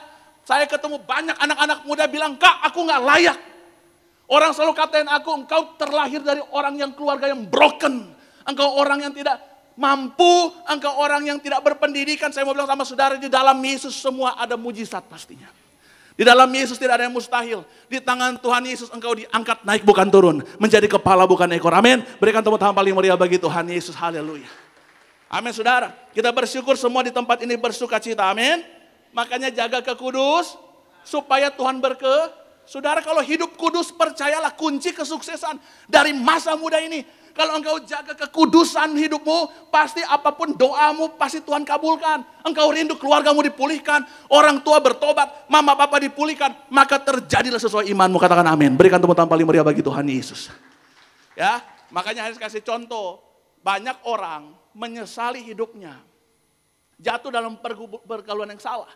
Saya ketemu banyak anak-anak muda bilang, Kak aku gak layak. Orang selalu katain aku, engkau terlahir dari orang yang keluarga yang broken. Engkau orang yang tidak mampu, engkau orang yang tidak berpendidikan. Saya mau bilang sama saudara, di dalam Yesus semua ada mujizat pastinya. Di dalam Yesus tidak ada yang mustahil. Di tangan Tuhan Yesus engkau diangkat naik bukan turun. Menjadi kepala bukan ekor. Amin. Berikan tepuk tangan paling meriah bagi Tuhan Yesus. Haleluya. Amin saudara. Kita bersyukur semua di tempat ini bersuka cita. Amin. Makanya jaga kekudus. Supaya Tuhan Saudara kalau hidup kudus percayalah kunci kesuksesan dari masa muda ini. Kalau engkau jaga kekudusan hidupmu, pasti apapun doamu pasti Tuhan kabulkan. Engkau rindu keluargamu dipulihkan, orang tua bertobat, mama papa dipulihkan, maka terjadilah sesuai imanmu. Katakan amin. Berikan tepuk tangan paling meriah bagi Tuhan Yesus. Ya, makanya harus kasih contoh. Banyak orang menyesali hidupnya, jatuh dalam pergaulan yang salah.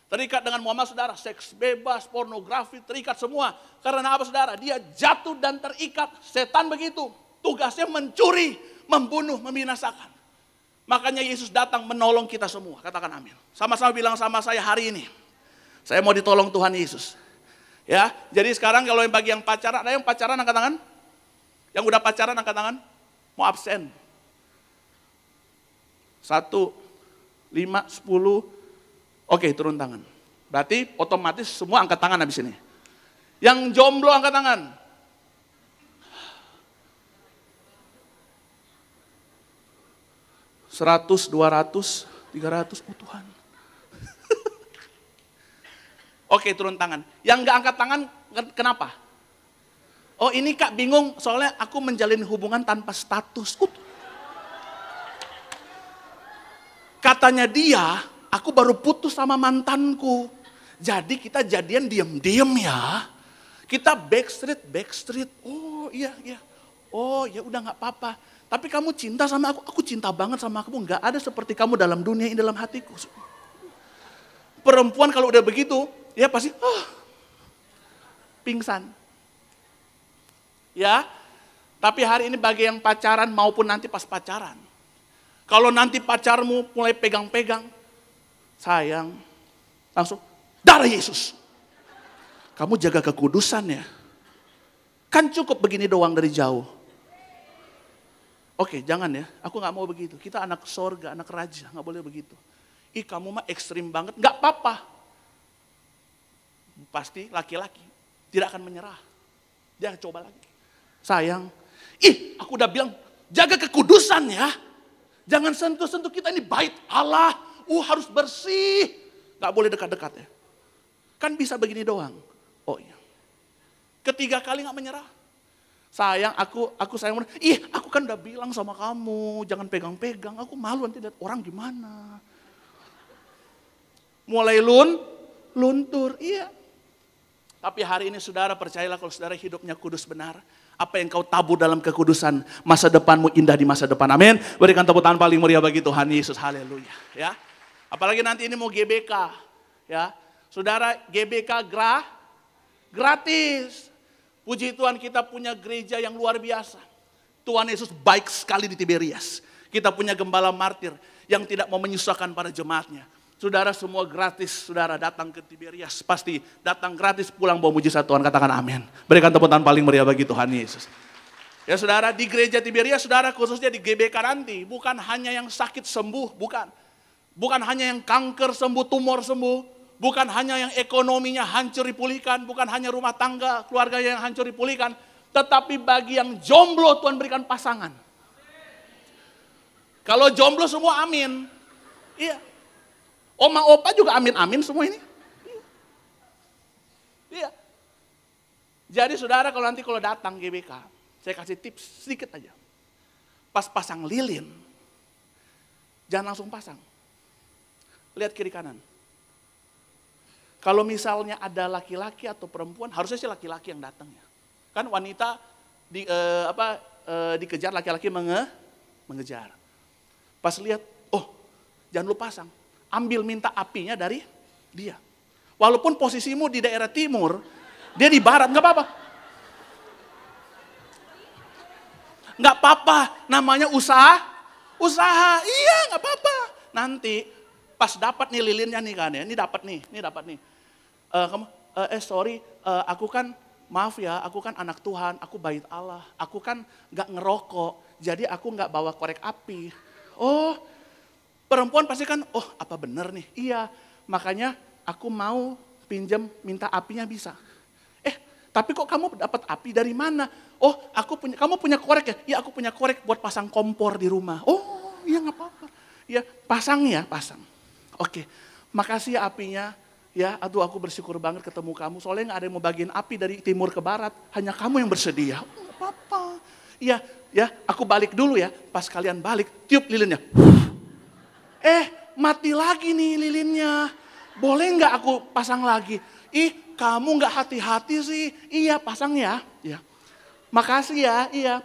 Terikat dengan Muhammad saudara, seks bebas, pornografi, terikat semua. Karena apa saudara? Dia jatuh dan terikat. Setan begitu. Tugasnya mencuri, membunuh, membinasakan. Makanya Yesus datang menolong kita semua. Katakan amin. Sama-sama bilang sama saya hari ini. Saya mau ditolong Tuhan Yesus. Ya, jadi sekarang kalau bagi yang pacaran, ada yang pacaran angkat tangan? Yang udah pacaran angkat tangan? Mau absen? 1, 5, 10. Oke, turun tangan. Berarti otomatis semua angkat tangan habis ini. Yang jomblo angkat tangan. Seratus, 200, 300, oh Tuhan. Oke, turun tangan. Yang gak angkat tangan, kenapa? Oh ini Kak bingung, soalnya aku menjalin hubungan tanpa status. Katanya dia, aku baru putus sama mantanku. Jadi kita jadian diem-diem ya. Kita backstreet. Oh iya. Oh ya udah gak apa-apa. Tapi kamu cinta sama aku cinta banget sama kamu. Gak ada seperti kamu dalam dunia ini, dalam hatiku. Perempuan kalau udah begitu, ya pasti pingsan. Ya, tapi hari ini bagi yang pacaran maupun nanti pas pacaran. Kalau nanti pacarmu mulai pegang-pegang, sayang, langsung darah Yesus. Kamu jaga kekudusan ya. Kan cukup begini doang dari jauh. Oke, jangan ya, aku gak mau begitu. Kita anak sorga, anak raja, gak boleh begitu. Ih kamu mah ekstrim banget, gak apa-apa. Pasti laki-laki tidak akan menyerah. Dia coba lagi. Sayang, aku udah bilang jaga kekudusan ya. Jangan sentuh-sentuh kita ini bait Allah. Harus bersih. Gak boleh dekat-dekat ya. Kan bisa begini doang. Oh iya. Ketiga kali gak menyerah. Sayang, aku sayang. Aku kan udah bilang sama kamu, jangan pegang-pegang. Aku malu nanti lihat orang gimana. Mulai luntur, iya. Tapi hari ini saudara percayalah kalau saudara hidupnya kudus benar. Apa yang kau tabur dalam kekudusan, masa depanmu indah di masa depan. Amin. Berikan tepuk tangan paling meriah bagi Tuhan Yesus. Haleluya. Ya. Apalagi nanti ini mau GBK. Ya. Saudara GBK gratis. Puji Tuhan kita punya gereja yang luar biasa. Tuhan Yesus baik sekali di Tiberias. Kita punya gembala martir yang tidak mau menyusahkan para jemaatnya. Saudara semua gratis, saudara datang ke Tiberias. Pasti datang gratis pulang bawa mujizat Tuhan. Katakan amin. Berikan tepuk tangan paling meriah bagi Tuhan Yesus. Ya saudara di gereja Tiberias, saudara khususnya di GBK nanti. Bukan hanya yang sakit sembuh, bukan. Bukan hanya yang kanker sembuh, tumor sembuh. Bukan hanya yang ekonominya hancur dipulihkan, bukan hanya rumah tangga, keluarga yang hancur dipulihkan, tetapi bagi yang jomblo Tuhan berikan pasangan. Kalau jomblo semua amin. Iya. Oma opa juga amin-amin semua ini. Iya. Jadi saudara kalau nanti datang GBK, saya kasih tips sedikit aja. Pas pasang lilin, jangan langsung pasang. Lihat kiri kanan. Kalau misalnya ada laki-laki atau perempuan, harusnya sih laki-laki yang datang ya. Kan wanita dikejar, laki-laki mengejar. Pas lihat, jangan lu pasang. Ambil minta apinya dari dia. Walaupun posisimu di daerah timur, Dia di barat, nggak apa-apa. Nggak apa-apa, namanya usaha. Iya nggak apa-apa. Nanti pas dapat nih lilinnya nih kan ya, ini dapat nih. Sorry, aku kan maaf ya, aku kan anak Tuhan, aku bait Allah, aku kan nggak ngerokok, jadi aku nggak bawa korek api. Oh, perempuan pasti kan, oh apa bener nih? Iya, makanya aku mau pinjam minta apinya bisa. Tapi kok kamu dapat api dari mana? Oh, kamu punya korek ya? Iya, aku punya korek buat pasang kompor di rumah. Oh, iya nggak apa-apa. Ya, pasang. Oke, makasih ya apinya. Ya, aduh aku bersyukur banget ketemu kamu. Soalnya nggak ada yang mau bagiin api dari timur ke barat. Hanya kamu yang bersedia. Oh, nggak apa-apa. Iya, ya, aku balik dulu ya. Pas kalian balik, tiup lilinnya. Mati lagi nih lilinnya. Boleh nggak aku pasang lagi? Ih, kamu nggak hati-hati sih. Iya, pasang ya. Ya. Makasih ya. Iya.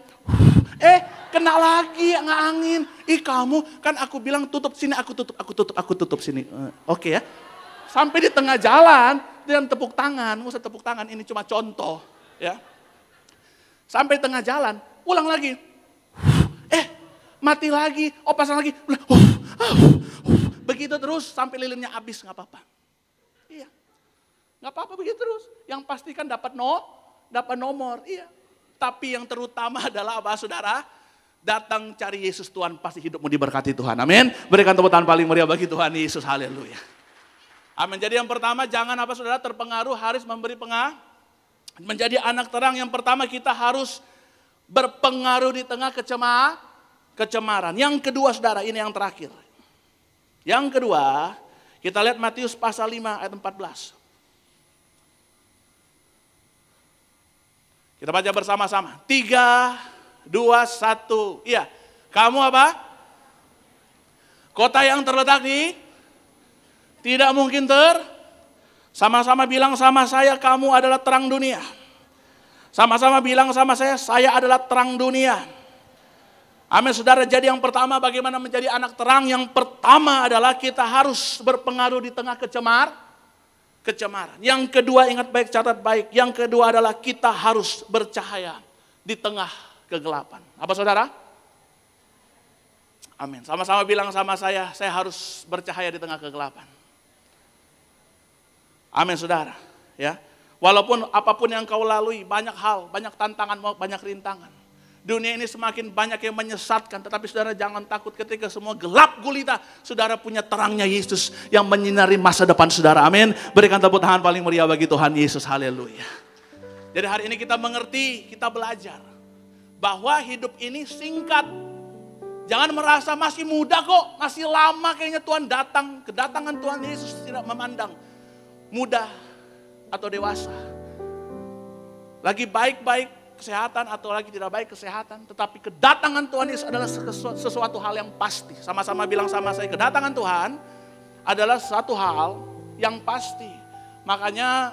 Kena lagi nggak angin. Ih, kamu kan aku bilang tutup sini, aku tutup sini. Oke ya. Sampai di tengah jalan dengan tepuk tangan, nggak usah tepuk tangan, ini cuma contoh, ya. Sampai tengah jalan, ulang lagi. Mati lagi, pasang lagi. Begitu terus sampai lilinnya habis, nggak apa-apa. Iya. Nggak apa-apa begitu terus. Yang pasti kan dapat nomor, iya. Tapi yang terutama adalah apa saudara? Datang cari Yesus, Tuhan pasti hidupmu diberkati Tuhan. Amin. Berikan tepuk tangan paling meriah bagi Tuhan Yesus. Haleluya. Amin. Jadi yang pertama jangan apa saudara terpengaruh, harus memberi pengaruh. Menjadi anak terang yang pertama kita harus berpengaruh di tengah kecemaran. Yang kedua saudara, ini yang terakhir. Yang kedua, kita lihat Matius pasal 5 ayat 14. Kita baca bersama-sama. 3, 2, 1. Iya. Kamu apa? Kota yang terletak di tidak mungkin sama-sama bilang sama saya, kamu adalah terang dunia. Sama-sama bilang sama saya adalah terang dunia. Amin saudara, jadi yang pertama bagaimana menjadi anak terang? Yang pertama adalah kita harus berpengaruh di tengah kecemaran. Yang kedua, ingat baik, catat baik. Yang kedua adalah kita harus bercahaya di tengah kegelapan. Apa saudara? Amin. Sama-sama bilang sama saya harus bercahaya di tengah kegelapan. Amin saudara. Ya. Walaupun apapun yang kau lalui, banyak hal, banyak tantangan, banyak rintangan. Dunia ini semakin banyak yang menyesatkan, tetapi saudara jangan takut ketika semua gelap gulita. Saudara punya terangnya Yesus yang menyinari masa depan saudara. Amin. Berikan tepuk tangan paling meriah bagi Tuhan Yesus. Haleluya. Jadi hari ini kita mengerti, kita belajar bahwa hidup ini singkat. Jangan merasa masih muda kok, masih lama kayaknya Tuhan datang. Kedatangan Tuhan Yesus tidak memandang muda atau dewasa. Lagi baik-baik kesehatan atau lagi tidak baik kesehatan, tetapi kedatangan Tuhan Yesus adalah sesuatu hal yang pasti. Sama-sama bilang sama saya, kedatangan Tuhan adalah satu hal yang pasti. Makanya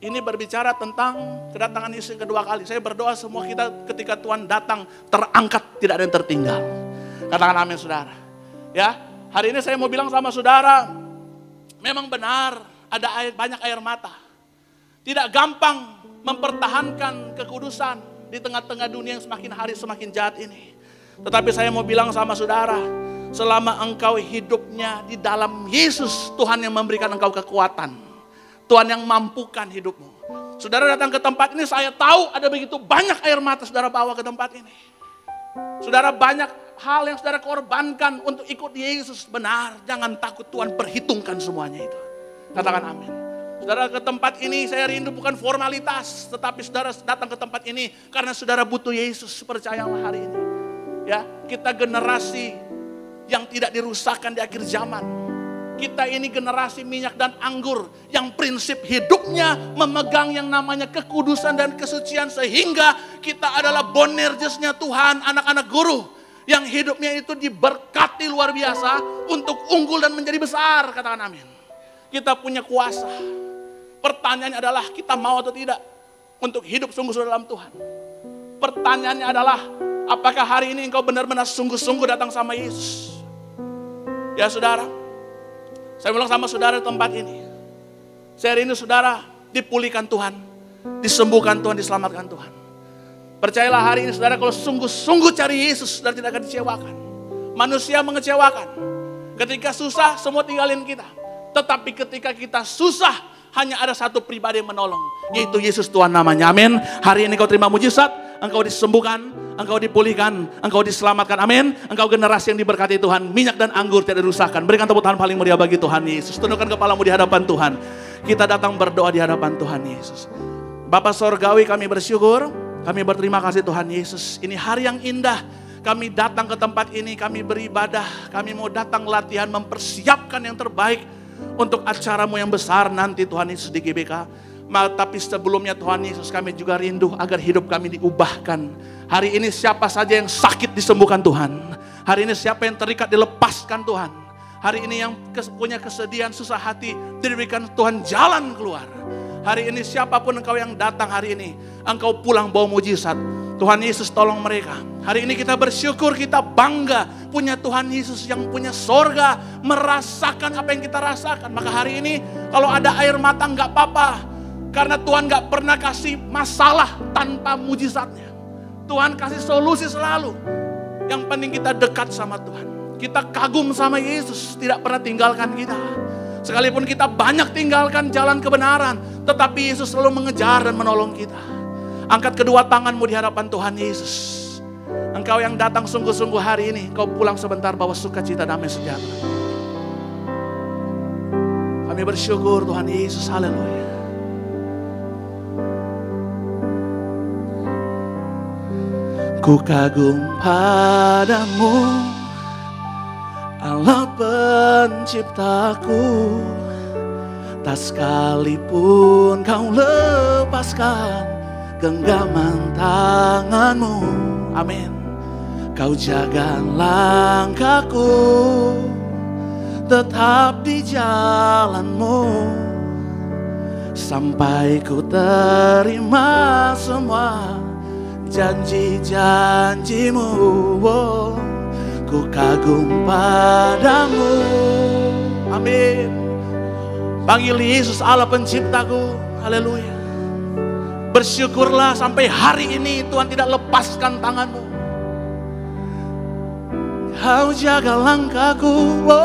ini berbicara tentang kedatangan Yesus yang kedua kali. Saya berdoa semua kita ketika Tuhan datang terangkat, tidak ada yang tertinggal. Katakan amin saudara. Ya, hari ini saya mau bilang sama saudara, memang benar ada banyak air mata. Tidak gampang mempertahankan kekudusan di tengah-tengah dunia yang semakin hari semakin jahat ini. Tetapi saya mau bilang sama saudara, selama engkau hidupnya di dalam Yesus, Tuhan yang memberikan engkau kekuatan. Tuhan yang mampukan hidupmu. Saudara datang ke tempat ini, saya tahu ada begitu banyak air mata saudara bawa ke tempat ini. Saudara banyak hal yang saudara korbankan untuk ikut Yesus. Benar, jangan takut, Tuhan perhitungkan semuanya itu. Katakan amin. Saudara ke tempat ini saya rindu bukan formalitas, tetapi saudara datang ke tempat ini karena saudara butuh Yesus. Percayalah hari ini. Ya, kita generasi yang tidak dirusakkan di akhir zaman. Kita ini generasi minyak dan anggur yang prinsip hidupnya memegang yang namanya kekudusan dan kesucian, sehingga kita adalah bonerjesnya Tuhan, anak-anak guru yang hidupnya itu diberkati luar biasa untuk unggul dan menjadi besar. Katakan amin. Kita punya kuasa. Pertanyaannya adalah kita mau atau tidak untuk hidup sungguh-sungguh dalam Tuhan. Pertanyaannya adalah apakah hari ini engkau benar-benar sungguh-sungguh datang sama Yesus? Ya saudara, saya bilang sama saudara di tempat ini, saya rindu saudara dipulihkan Tuhan. disembuhkan Tuhan, diselamatkan Tuhan. Percayalah hari ini saudara, kalau sungguh-sungguh cari Yesus, saudara tidak akan dikecewakan. Manusia mengecewakan. Ketika susah, semua tinggalin kita. Tetapi ketika kita susah, hanya ada satu pribadi yang menolong, yaitu Yesus Tuhan namanya. Amin. Hari ini kau terima mujizat, engkau disembuhkan, engkau dipulihkan, engkau diselamatkan. Amin. Engkau generasi yang diberkati Tuhan. Minyak dan anggur tidak dirusakkan. Berikan tepuk tangan paling meriah bagi Tuhan Yesus. Tundukkan kepalamu di hadapan Tuhan. Kita datang berdoa di hadapan Tuhan Yesus. Bapa Sorgawi, kami bersyukur, kami berterima kasih Tuhan Yesus. Ini hari yang indah. Kami datang ke tempat ini, kami beribadah. Kami mau datang latihan, mempersiapkan yang terbaik untuk acaramu yang besar nanti Tuhan Yesus di GBK. Tapi sebelumnya Tuhan Yesus, kami juga rindu agar hidup kami diubahkan. Hari ini siapa saja yang sakit disembuhkan Tuhan. Hari ini siapa yang terikat dilepaskan Tuhan. Hari ini yang punya kesedihan, susah hati, diberikan Tuhan jalan keluar. Hari ini siapapun engkau yang datang hari ini, engkau pulang bawa mujizat. Tuhan Yesus tolong mereka. Hari ini kita bersyukur, kita bangga punya Tuhan Yesus yang punya sorga, merasakan apa yang kita rasakan. Maka hari ini kalau ada air mata nggak apa-apa, karena Tuhan nggak pernah kasih masalah tanpa mujizatnya. Tuhan kasih solusi selalu. Yang penting kita dekat sama Tuhan. Kita kagum sama Yesus, tidak pernah tinggalkan kita. Sekalipun kita banyak tinggalkan jalan kebenaran, tetapi Yesus selalu mengejar dan menolong kita. Angkat kedua tanganmu di hadapan Tuhan Yesus. Engkau yang datang sungguh-sungguh hari ini, kau pulang sebentar bawa sukacita, damai sejahtera. Kami bersyukur Tuhan Yesus, haleluya. Ku kagum padamu, Allah penciptaku. Tak sekalipun kau lepaskan genggaman tanganmu. Amin. Kau jaga langkahku, tetap di jalanmu, sampai ku terima semua janji-janjimu. Oh, ku kagum padamu. Amin. Panggil Yesus Allah penciptaku. Haleluya. Bersyukurlah sampai hari ini Tuhan tidak lepaskan tanganmu. Kau jaga langkahku, oh,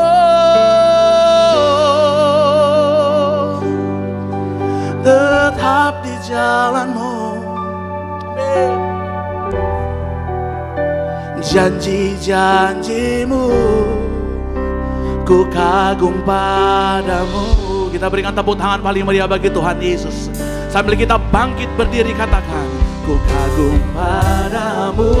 tetap di jalanmu. Amin. Janji-janjimu, ku kagum padamu. Kita berikan tepuk tangan paling meriah bagi Tuhan Yesus. Sambil kita bangkit berdiri, katakan, ku kagum padamu.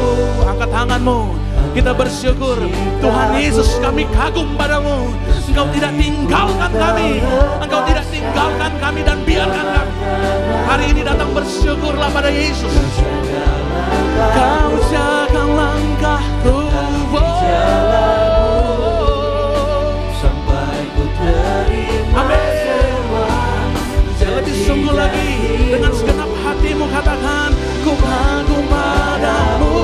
Angkat tanganmu, kita bersyukur. Tuhan Yesus, kami kagum padamu. Engkau tidak tinggalkan kami. Engkau tidak tinggalkan kami dan biarkan kami. Hari ini datang bersyukurlah pada Yesus. Kau jaga langkahku, sampai ku terima. Amin. Lebih sungguh lagi, dengan segenap hatimu katakan, ku kagum padamu,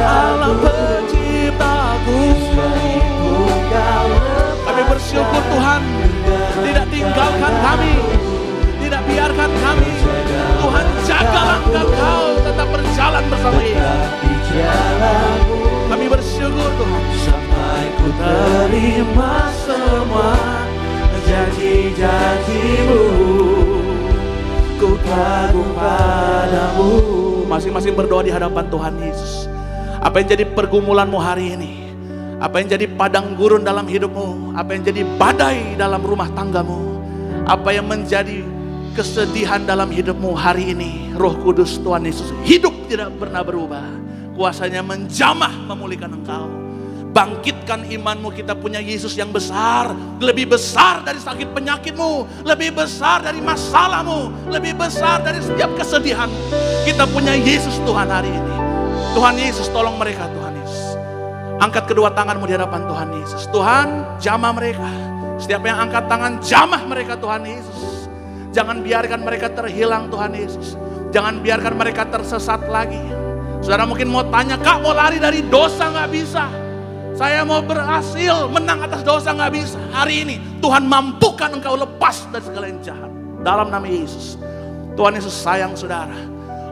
Allah penciptaku. Kami bersyukur Tuhan tidak tinggalkan kami, tidak biarkan kami. Tuhan jaga langkah kau, tetap berjalan bersama Yesus. Kami bersyukur Tuhan, Sampai ku terima semua janji-janjimu, ku kagum padamu. masing-masing berdoa di hadapan Tuhan Yesus. Apa yang jadi pergumulanmu hari ini? Apa yang jadi padang gurun dalam hidupmu? Apa yang jadi badai dalam rumah tanggamu? Apa yang menjadi kesedihan dalam hidupmu hari ini? Roh Kudus Tuhan Yesus hidup tidak pernah berubah. Kuasanya menjamah memulihkan engkau. Bangkitkan imanmu, kita punya Yesus yang besar. Lebih besar dari sakit penyakitmu. Lebih besar dari masalahmu. Lebih besar dari setiap kesedihan. Kita punya Yesus Tuhan hari ini. Tuhan Yesus tolong mereka Tuhan Yesus. Angkat kedua tanganmu di hadapan Tuhan Yesus. Tuhan jamah mereka. Setiap yang angkat tangan jamah mereka Tuhan Yesus. Jangan biarkan mereka terhilang Tuhan Yesus. Jangan biarkan mereka tersesat lagi. Saudara mungkin mau tanya, Kak mau lari dari dosa gak bisa. Saya mau berhasil menang atas dosa gak bisa. Hari ini Tuhan mampukan engkau lepas dari segala yang jahat. dalam nama Yesus. Tuhan Yesus sayang saudara.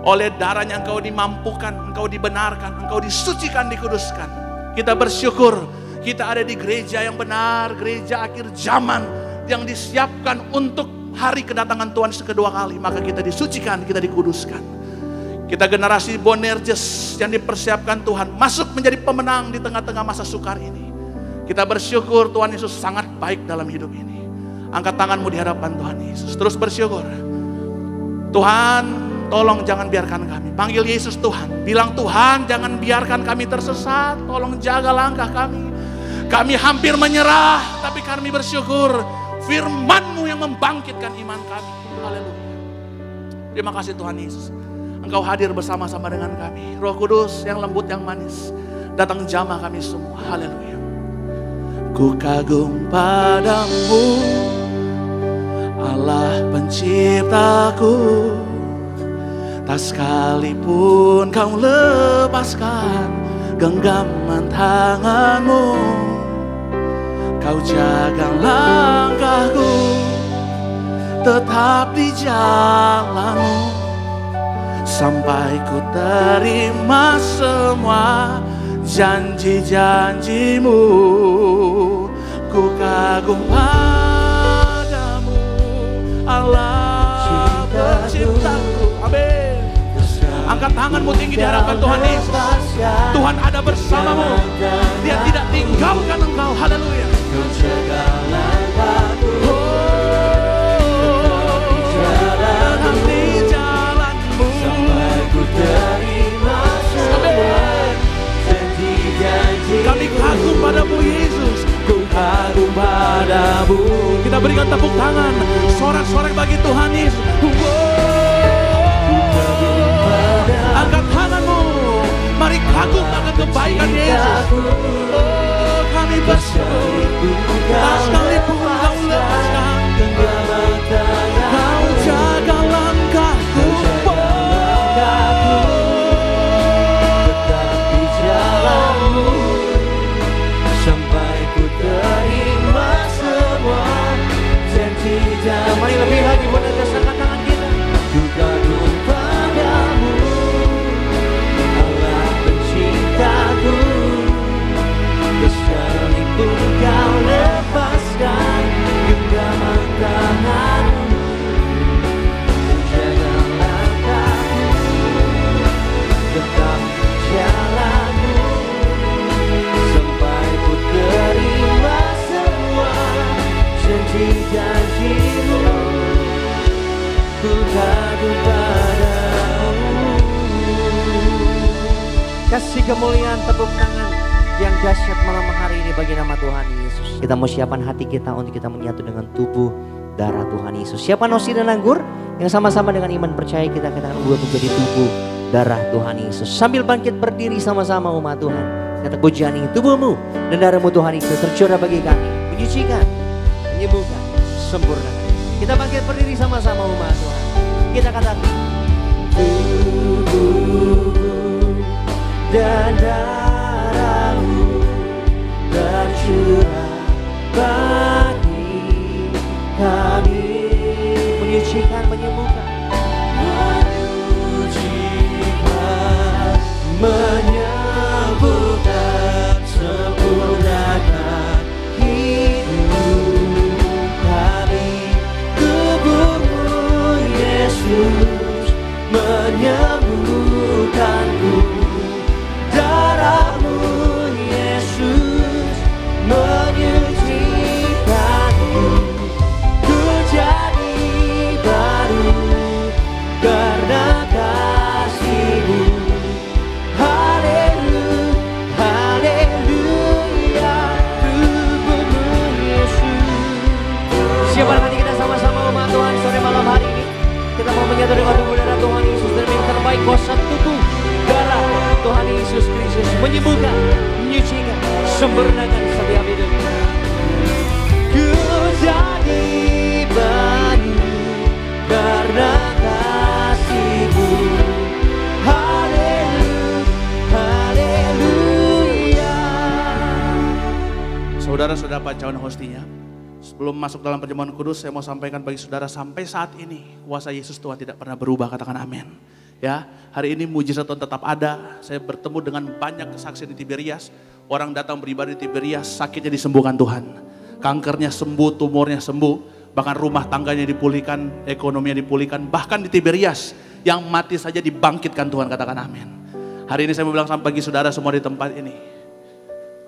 Oleh darahnya engkau dimampukan, engkau dibenarkan, engkau disucikan, dikuduskan. Kita bersyukur kita ada di gereja yang benar, gereja akhir zaman yang disiapkan untuk hari kedatangan Tuhan kedua kali. Maka kita disucikan, kita dikuduskan. Kita generasi Boanerges yang dipersiapkan Tuhan masuk menjadi pemenang di tengah-tengah masa sukar ini. Kita bersyukur Tuhan Yesus sangat baik dalam hidup ini. Angkat tanganmu di hadapan Tuhan Yesus. Terus bersyukur. Tuhan, tolong jangan biarkan kami. Panggil Yesus Tuhan. Bilang Tuhan, jangan biarkan kami tersesat. Tolong jaga langkah kami. Kami hampir menyerah, tapi kami bersyukur firman-Mu yang membangkitkan iman kami. Haleluya. Terima kasih Tuhan Yesus. Engkau hadir bersama-sama dengan kami. Roh Kudus yang lembut, yang manis, datang jamah kami semua. Haleluya. Ku kagum padamu, Allah penciptaku. Tak sekalipun kau lepaskan genggaman tanganmu. Kau jaga langkahku, tetap di jalanmu. Sampai ku terima semua janji-janjimu. Ku kagum padamu, Allah penciptaku. Amin. Angkat tanganmu tinggi di hadapan Tuhan Yesus. Tuhan ada bersamamu. Dia tidak tinggalkan engkau. Haleluya. Kami kagum padamu Yesus. Ku kagum padamu. Kita berikan tepuk tangan, sorak-sorak bagi Tuhan Yesus. Angkat tanganmu, mari kagum akan kebaikan Yesus. Kami bersyukur, tak sekalipun kau lepaskan, kau jaga langkahku. Tetap di jalanmu, sampai ku terima semua janji-janji. Mari lebih lagi buat atas angkat tangan kita. Ku kagum padamu, Allah penciptaku. Sekalipun kau lepaskan genggaman tanganmu, jaga langkahmu, tetap jalanmu, sampai ku terima semua janji-janjimu. Ku kagum padamu. Kasih kemuliaan, tepuk tangan yang dahsyat malam hari ini bagi nama Tuhan Yesus. Kita mau siapkan hati kita untuk kita menyatu dengan tubuh darah Tuhan Yesus. Siapa nosi dan anggur yang sama-sama dengan iman percaya kita akan berubah menjadi tubuh darah Tuhan Yesus. Sambil bangkit berdiri sama-sama umat Tuhan. Kata pujian ini, tubuhmu dan darahmu Tuhan Yesus tercurah bagi kami, menyucikan, menyembuhkan, sempurnakan. Kita bangkit berdiri sama-sama umat Tuhan. Kita katakan, tubuhmu dan darahmu tercurah bagi kami, menyucikan, menyembuhkan, menyucikan, menyembuhkan, sempurnakan hidup kami. Tubuhmu Yesus menyembuhkanku, darahmu Yesus menyucikanku. Ku jadi baru karena kasih-Mu. Haleluya, haleluya, tubuhmu Yesus. Siapa nanti kita sama-sama umat Tuhan sore malam hari ini. Kita mau menyatu dengan tubuh darah Tuhan Yesus dan yang terbaik kuasa tubuh darah Tuhan Yesus Kristus menyembuhkan, menyucikan, sempurnakan setiap hidup kita. Ku jadi baru karena kasih-Mu. Haleluya, haleluya. Saudara sudah bacaan hostinya. Sebelum masuk dalam perjamuan kudus, saya mau sampaikan bagi saudara, sampai saat ini kuasa Yesus Tuhan tidak pernah berubah, katakan amin. Ya, hari ini mujizat Tuhan tetap ada. Saya bertemu dengan banyak kesaksian di Tiberias. Orang datang beribadah di Tiberias, sakitnya disembuhkan Tuhan. Kankernya sembuh, tumornya sembuh. Bahkan rumah tangganya dipulihkan, ekonominya dipulihkan. Bahkan di Tiberias, yang mati saja dibangkitkan Tuhan, katakan amin. Hari ini saya mau bilang bagi saudara semua di tempat ini,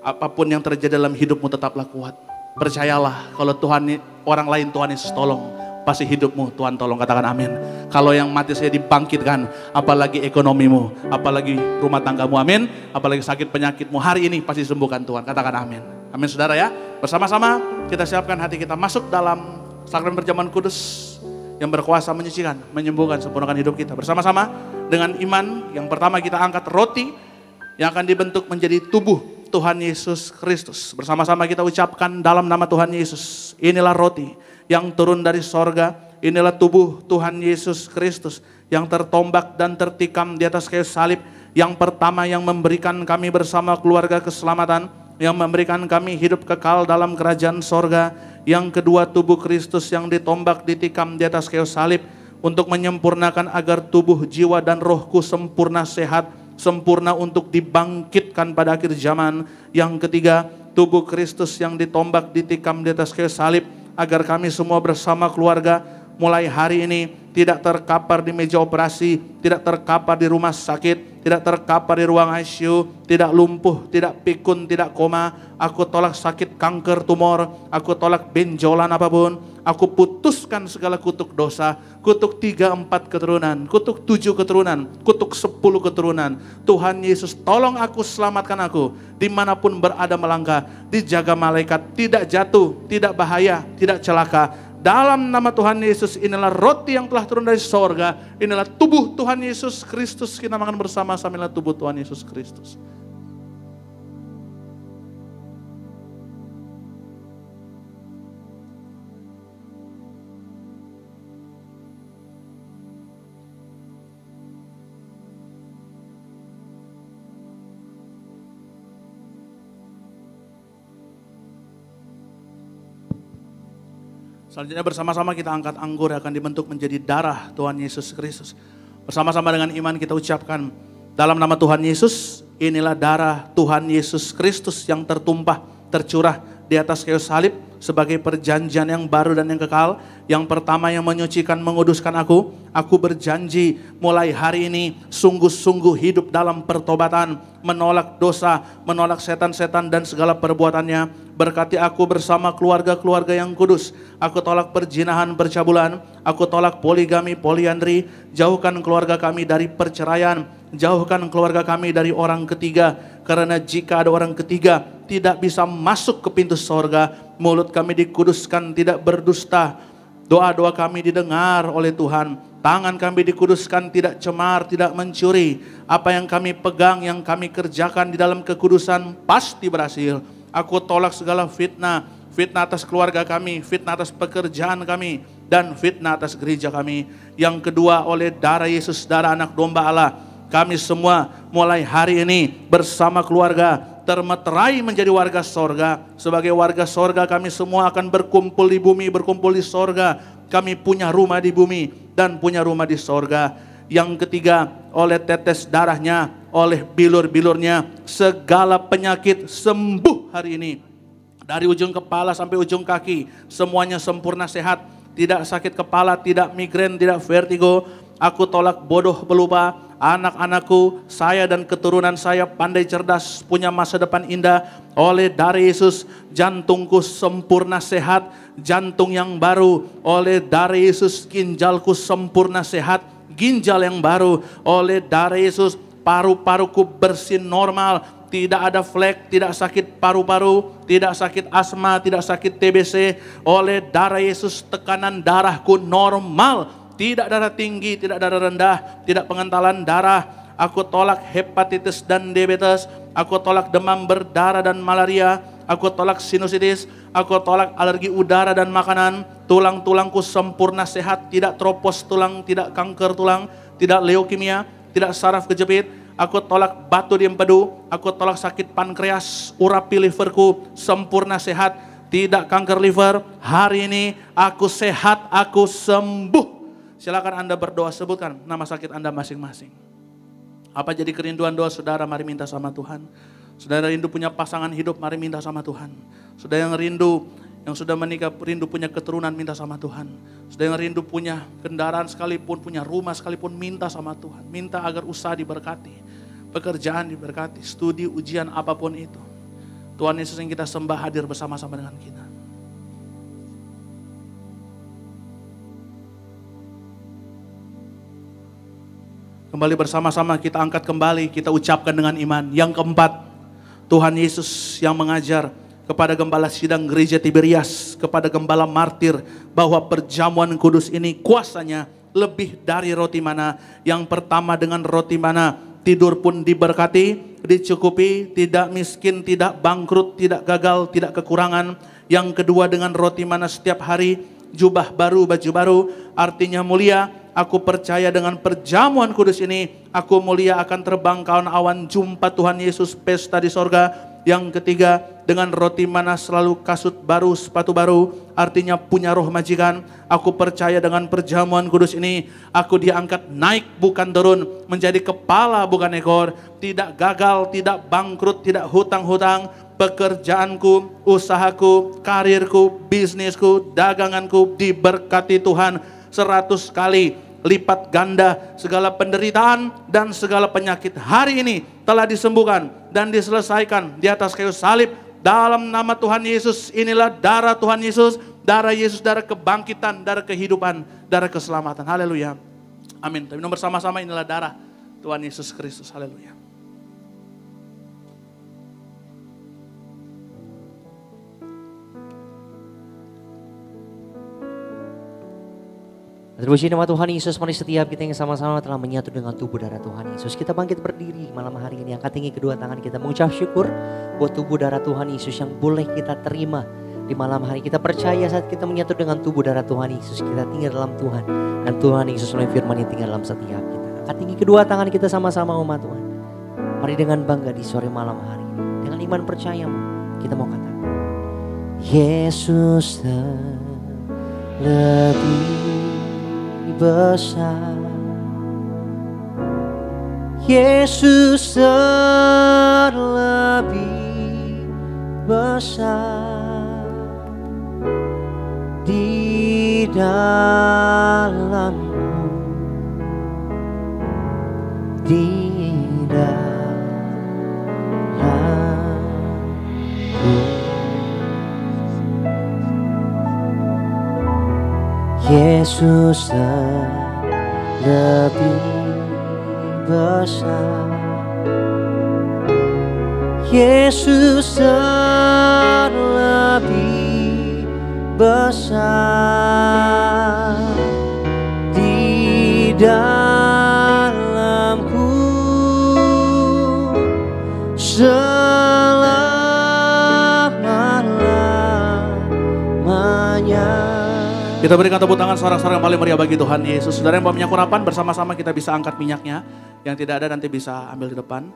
apapun yang terjadi dalam hidupmu tetaplah kuat. Percayalah kalau Tuhan, orang lain Tuhan Yesus tolong, pasti hidupmu Tuhan tolong, katakan amin. Kalau yang mati saya dibangkitkan, apalagi ekonomimu, apalagi rumah tanggamu, amin. Apalagi sakit penyakitmu, hari ini pasti disembuhkan Tuhan, katakan amin. Amin saudara ya. Bersama-sama kita siapkan hati kita masuk dalam sakramen perjamuan kudus yang berkuasa menyucikan, menyembuhkan, sempurnakan hidup kita. Bersama-sama dengan iman, yang pertama kita angkat roti yang akan dibentuk menjadi tubuh Tuhan Yesus Kristus. Bersama-sama kita ucapkan dalam nama Tuhan Yesus, inilah roti yang turun dari sorga, inilah tubuh Tuhan Yesus Kristus yang tertombak dan tertikam di atas kayu salib. Yang pertama yang memberikan kami bersama keluarga keselamatan, yang memberikan kami hidup kekal dalam kerajaan sorga. Yang kedua, tubuh Kristus yang ditombak, ditikam di atas kayu salib untuk menyempurnakan agar tubuh, jiwa dan rohku sempurna sehat, sempurna untuk dibangkitkan pada akhir zaman. Yang ketiga, tubuh Kristus yang ditombak, ditikam di atas kayu salib agar kami semua bersama keluarga mulai hari ini tidak terkapar di meja operasi, tidak terkapar di rumah sakit, tidak terkapar di ruang ICU, tidak lumpuh, tidak pikun, tidak koma. Aku tolak sakit kanker, tumor, aku tolak benjolan apapun. Aku putuskan segala kutuk dosa, kutuk 3-4 keturunan, kutuk 7 keturunan, kutuk 10 keturunan. Tuhan Yesus tolong aku, selamatkan aku, dimanapun berada melangkah, dijaga malaikat, tidak jatuh, tidak bahaya, tidak celaka. Dalam nama Tuhan Yesus, inilah roti yang telah turun dari sorga, inilah tubuh Tuhan Yesus Kristus. Kita makan bersama-sama, inilah tubuh Tuhan Yesus Kristus. Selanjutnya bersama-sama kita angkat anggur yang akan dibentuk menjadi darah Tuhan Yesus Kristus. Bersama-sama dengan iman kita ucapkan dalam nama Tuhan Yesus, inilah darah Tuhan Yesus Kristus yang tertumpah, tercurah di atas kayu salib sebagai perjanjian yang baru dan yang kekal. Yang pertama yang menyucikan, menguduskan aku berjanji mulai hari ini sungguh-sungguh hidup dalam pertobatan, menolak dosa, menolak setan-setan dan segala perbuatannya. Berkati aku bersama keluarga-keluarga yang kudus. Aku tolak perzinahan, percabulan. Aku tolak poligami, poliandri. Jauhkan keluarga kami dari perceraian. Jauhkan keluarga kami dari orang ketiga. Karena jika ada orang ketiga tidak bisa masuk ke pintu sorga. Mulut kami dikuduskan, tidak berdusta. Doa-doa kami didengar oleh Tuhan. Tangan kami dikuduskan, tidak cemar, tidak mencuri. Apa yang kami pegang, yang kami kerjakan di dalam kekudusan pasti berhasil. Aku tolak segala fitnah, fitnah atas keluarga kami, fitnah atas pekerjaan kami, dan fitnah atas gereja kami. Yang kedua, oleh darah Yesus, darah anak domba Allah, kami semua mulai hari ini bersama keluarga termeterai menjadi warga sorga. Sebagai warga sorga kami semua akan berkumpul di bumi, berkumpul di sorga. Kami punya rumah di bumi dan punya rumah di sorga. Yang ketiga, oleh tetes darahnya, oleh bilur-bilurnya, segala penyakit sembuh hari ini. Dari ujung kepala sampai ujung kaki, semuanya sempurna sehat. Tidak sakit kepala, tidak migrain, tidak vertigo. Aku tolak bodoh pelupa. Anak-anakku, saya dan keturunan saya pandai cerdas, punya masa depan indah. Oleh darah Yesus, jantungku sempurna sehat, jantung yang baru. Oleh darah Yesus, ginjalku sempurna sehat, ginjal yang baru. Oleh darah Yesus, paru-paruku bersih normal, tidak ada flek, tidak sakit paru-paru, tidak sakit asma, tidak sakit TBC. Oleh darah Yesus, tekanan darahku normal. Tidak darah tinggi, tidak darah rendah, tidak pengentalan darah. Aku tolak hepatitis dan diabetes. Aku tolak demam berdarah dan malaria. Aku tolak sinusitis. Aku tolak alergi udara dan makanan. Tulang-tulangku sempurna sehat, tidak tropos tulang, tidak kanker tulang, tidak leukemia, tidak saraf kejepit. Aku tolak batu di empedu. Aku tolak sakit pankreas, urapi liverku sempurna sehat. tidak kanker liver. Hari ini aku sehat, aku sembuh. Silakan Anda berdoa, sebutkan nama sakit Anda masing-masing. Apa jadi kerinduan doa saudara, mari minta sama Tuhan. Saudara rindu punya pasangan hidup, mari minta sama Tuhan. Saudara yang rindu, yang sudah menikah, rindu punya keturunan, minta sama Tuhan. Saudara yang rindu punya kendaraan sekalipun, punya rumah sekalipun, minta sama Tuhan. Minta agar usaha diberkati, pekerjaan diberkati, studi, ujian, apapun itu. Tuhan Yesus yang kita sembah hadir bersama-sama dengan kita. Kembali bersama-sama kita angkat kembali, kita ucapkan dengan iman. Yang keempat, Tuhan Yesus yang mengajar kepada gembala sidang gereja Tiberias, kepada gembala martir, bahwa perjamuan kudus ini kuasanya lebih dari roti mana. Yang pertama dengan roti mana, tidur pun diberkati, dicukupi, tidak miskin, tidak bangkrut, tidak gagal, tidak kekurangan. Yang kedua dengan roti mana setiap hari, jubah baru, baju baru, artinya mulia. Aku percaya dengan perjamuan kudus ini, aku mulia akan terbang kawan awan, jumpa Tuhan Yesus, pesta di sorga. Yang ketiga, dengan roti mana selalu kasut baru, sepatu baru, artinya punya roh majikan. Aku percaya dengan perjamuan kudus ini, aku diangkat naik bukan turun, menjadi kepala bukan ekor, tidak gagal, tidak bangkrut, tidak hutang-hutang. Pekerjaanku, usahaku, karirku, bisnisku, daganganku diberkati Tuhan 100 kali. Lipat ganda, segala penderitaan dan segala penyakit hari ini telah disembuhkan dan diselesaikan di atas kayu salib. Dalam nama Tuhan Yesus, inilah darah Tuhan Yesus, darah kebangkitan, darah kehidupan, darah keselamatan. Haleluya. Amin. Tapi bersama-sama, inilah darah Tuhan Yesus Kristus. Haleluya. Terpuji nama Tuhan Yesus, mari setiap kita yang sama-sama telah menyatu dengan tubuh darah Tuhan Yesus. Kita bangkit berdiri malam hari ini, angkat tinggi kedua tangan kita mengucap syukur buat tubuh darah Tuhan Yesus yang boleh kita terima di malam hari. Kita percaya saat kita menyatu dengan tubuh darah Tuhan Yesus, kita tinggal dalam Tuhan. Dan Tuhan Yesus melalui firman yang tinggal dalam setiap kita. Angkat tinggi kedua tangan kita sama-sama umat Tuhan. Mari dengan bangga di sore malam hari ini, dengan iman percayamu, kita mau katakan, Yesus lebih besar, Yesus lebih besar di dalammu, di dalamku. Yesus lebih besar, Yesus lebih besar di dalamku selama-lamanya. Kita berikan tepuk tangan sorak-sorak yang paling meriah bagi Tuhan Yesus. Saudara yang bawa minyak urapan, bersama-sama kita bisa angkat minyaknya. Yang tidak ada nanti bisa ambil di depan.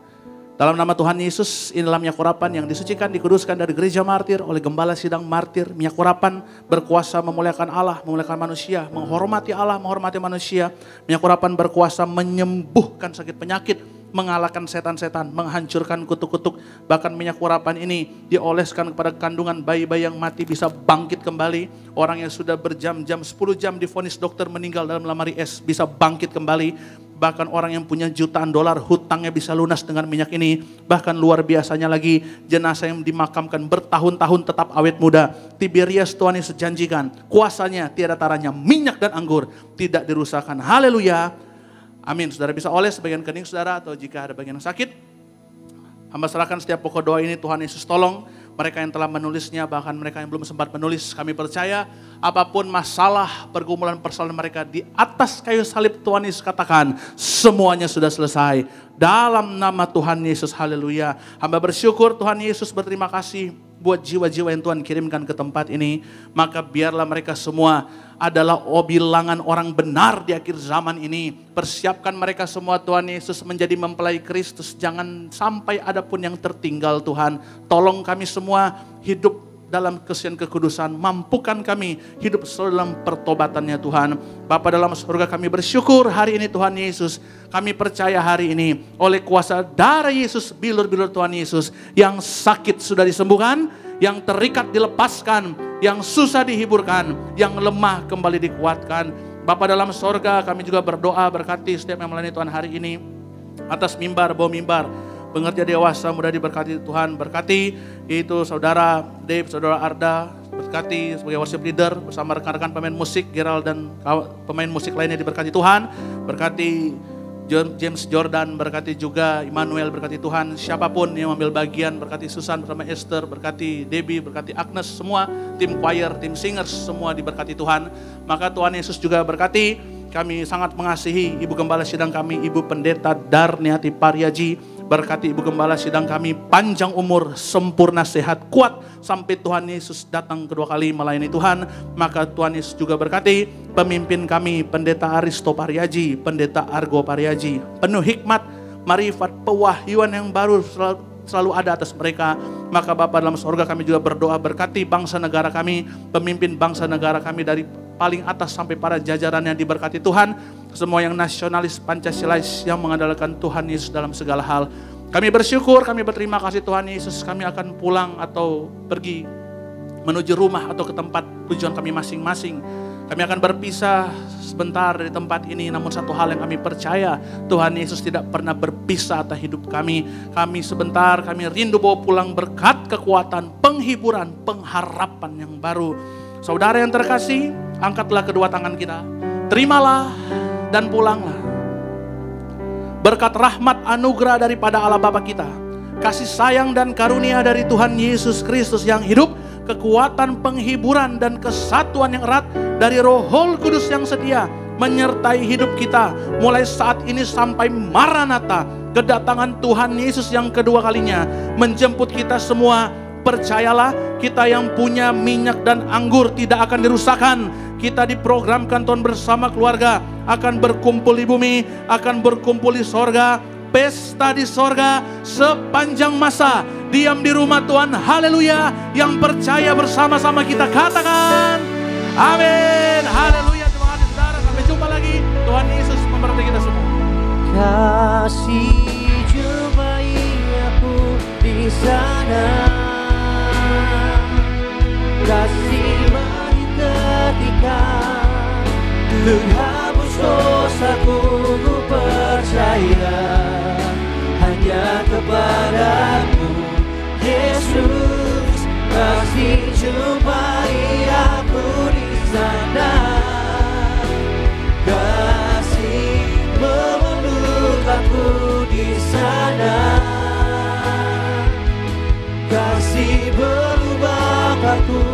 Dalam nama Tuhan Yesus, inilah minyak urapan yang disucikan, dikuduskan dari gereja martir oleh gembala sidang martir. Minyak urapan berkuasa memuliakan Allah, memuliakan manusia, menghormati Allah, menghormati manusia. Minyak urapan berkuasa menyembuhkan sakit penyakit, mengalahkan setan-setan, menghancurkan kutuk-kutuk. Bahkan minyak urapan ini dioleskan kepada kandungan bayi-bayi yang mati bisa bangkit kembali. Orang yang sudah berjam-jam, 10 jam divonis dokter meninggal dalam lemari es bisa bangkit kembali. Bahkan orang yang punya jutaan dolar hutangnya bisa lunas dengan minyak ini. Bahkan luar biasanya lagi, jenazah yang dimakamkan bertahun-tahun tetap awet muda. Tiberias Tuhan Yesus janjikan, kuasanya tiada taranya, minyak dan anggur tidak dirusakkan. Haleluya. Amin. Saudara bisa oles bagian kening saudara, atau jika ada bagian yang sakit, hamba serahkan setiap pokok doa ini. Tuhan Yesus tolong mereka yang telah menulisnya, bahkan mereka yang belum sempat menulis. Kami percaya apapun masalah pergumulan persaudaraan mereka di atas kayu salib, Tuhan Yesus katakan semuanya sudah selesai. Dalam nama Tuhan Yesus, haleluya. Hamba bersyukur Tuhan Yesus, berterima kasih buat jiwa-jiwa yang Tuhan kirimkan ke tempat ini. Maka biarlah mereka semua adalah bilangan orang benar di akhir zaman ini. Persiapkan mereka semua Tuhan Yesus menjadi mempelai Kristus. Jangan sampai ada pun yang tertinggal Tuhan. Tolong kami semua hidup dalam kesetiaan kekudusan. Mampukan kami hidup selalu dalam pertobatannya Tuhan. Bapa dalam surga, kami bersyukur hari ini Tuhan Yesus. Kami percaya hari ini oleh kuasa darah Yesus, bilur-bilur Tuhan Yesus, yang sakit sudah disembuhkan, yang terikat dilepaskan, yang susah dihiburkan, yang lemah kembali dikuatkan. Bapa dalam surga, kami juga berdoa berkati setiap yang melayani Tuhan hari ini. Atas mimbar, bawah mimbar, pengerja dewasa mudah diberkati Tuhan. Berkati itu saudara Dave, saudara Arda, berkati sebagai worship leader bersama rekan-rekan pemain musik Gerald dan pemain musik lainnya diberkati Tuhan. Berkati James Jordan, berkati juga Immanuel, berkati Tuhan. Siapapun yang ambil bagian, berkati Susan bersama Esther, berkati Debbie, berkati Agnes, semua tim choir, tim singers, semua diberkati Tuhan. Maka Tuhan Yesus juga berkati. Kami sangat mengasihi Ibu Gembala Sidang kami, Ibu Pendeta Darniati Pariaji. Berkati Ibu Gembala Sidang kami, panjang umur, sempurna, sehat, kuat, sampai Tuhan Yesus datang kedua kali melayani Tuhan. Maka Tuhan Yesus juga berkati pemimpin kami, Pendeta Aristo Pariaji, Pendeta Argo Pariaji. Penuh hikmat, marifat, pewahyuan yang baru selalu ada atas mereka. Maka Bapa dalam surga, kami juga berdoa berkati bangsa negara kami, pemimpin bangsa negara kami dari paling atas sampai para jajaran yang diberkati Tuhan. Semua yang nasionalis Pancasilais yang mengandalkan Tuhan Yesus dalam segala hal. Kami bersyukur, kami berterima kasih Tuhan Yesus. Kami akan pulang atau pergi menuju rumah atau ke tempat tujuan kami masing-masing. Kami akan berpisah sebentar dari tempat ini, namun satu hal yang kami percaya, Tuhan Yesus tidak pernah berpisah atas hidup kami. Kami sebentar, kami rindu bawa pulang berkat, kekuatan, penghiburan, pengharapan yang baru. Saudara yang terkasih, angkatlah kedua tangan kita, terimalah dan pulanglah. Berkat rahmat anugerah daripada Allah Bapa kita, kasih sayang dan karunia dari Tuhan Yesus Kristus yang hidup, kekuatan, penghiburan, dan kesatuan yang erat dari Roh Kudus yang setia menyertai hidup kita mulai saat ini sampai Maranatha, kedatangan Tuhan Yesus yang kedua kalinya menjemput kita semua. Percayalah, kita yang punya minyak dan anggur tidak akan dirusakkan. Kita diprogramkan Tuhan bersama keluarga akan berkumpul di bumi, akan berkumpul di sorga. Pesta di sorga sepanjang masa. Diam di rumah Tuhan, haleluya. Yang percaya bersama-sama kita katakan amin, haleluya. Terima kasih saudara, sampai jumpa lagi. Tuhan Yesus memberkati kita semua. Kasih jumpai aku di sana, kasih mari ketika menghapus dosaku, ku percaya hanya kepadamu Yesus. Kasih jumpai aku di sana, kasih memeluk aku di sana, kasih berubah aku,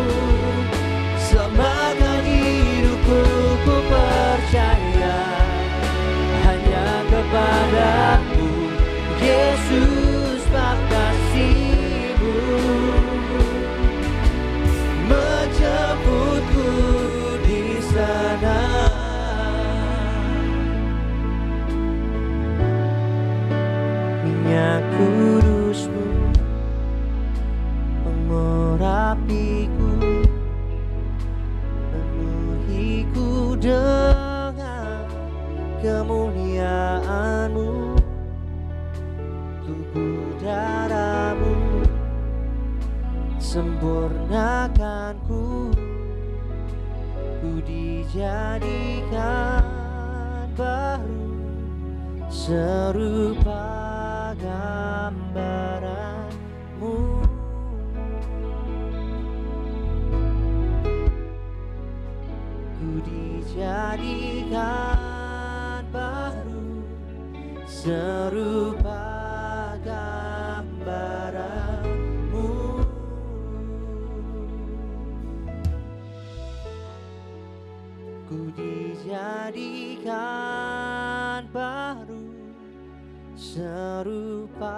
selamatkan hidupku, ku percaya hanya kepadamu Yesus. Bab kasih-Mu menjemputku di sana. Minyak kudus-Mu mengurapiku, penuhiku dengan kemuliaan-Mu. Tubuh darah-Mu sempurnakanku, ku dijadikan baru serupa gambaran-Mu. Ku dijadikan baru serupa gambaran-Mu. Ku dijadikan baru serupa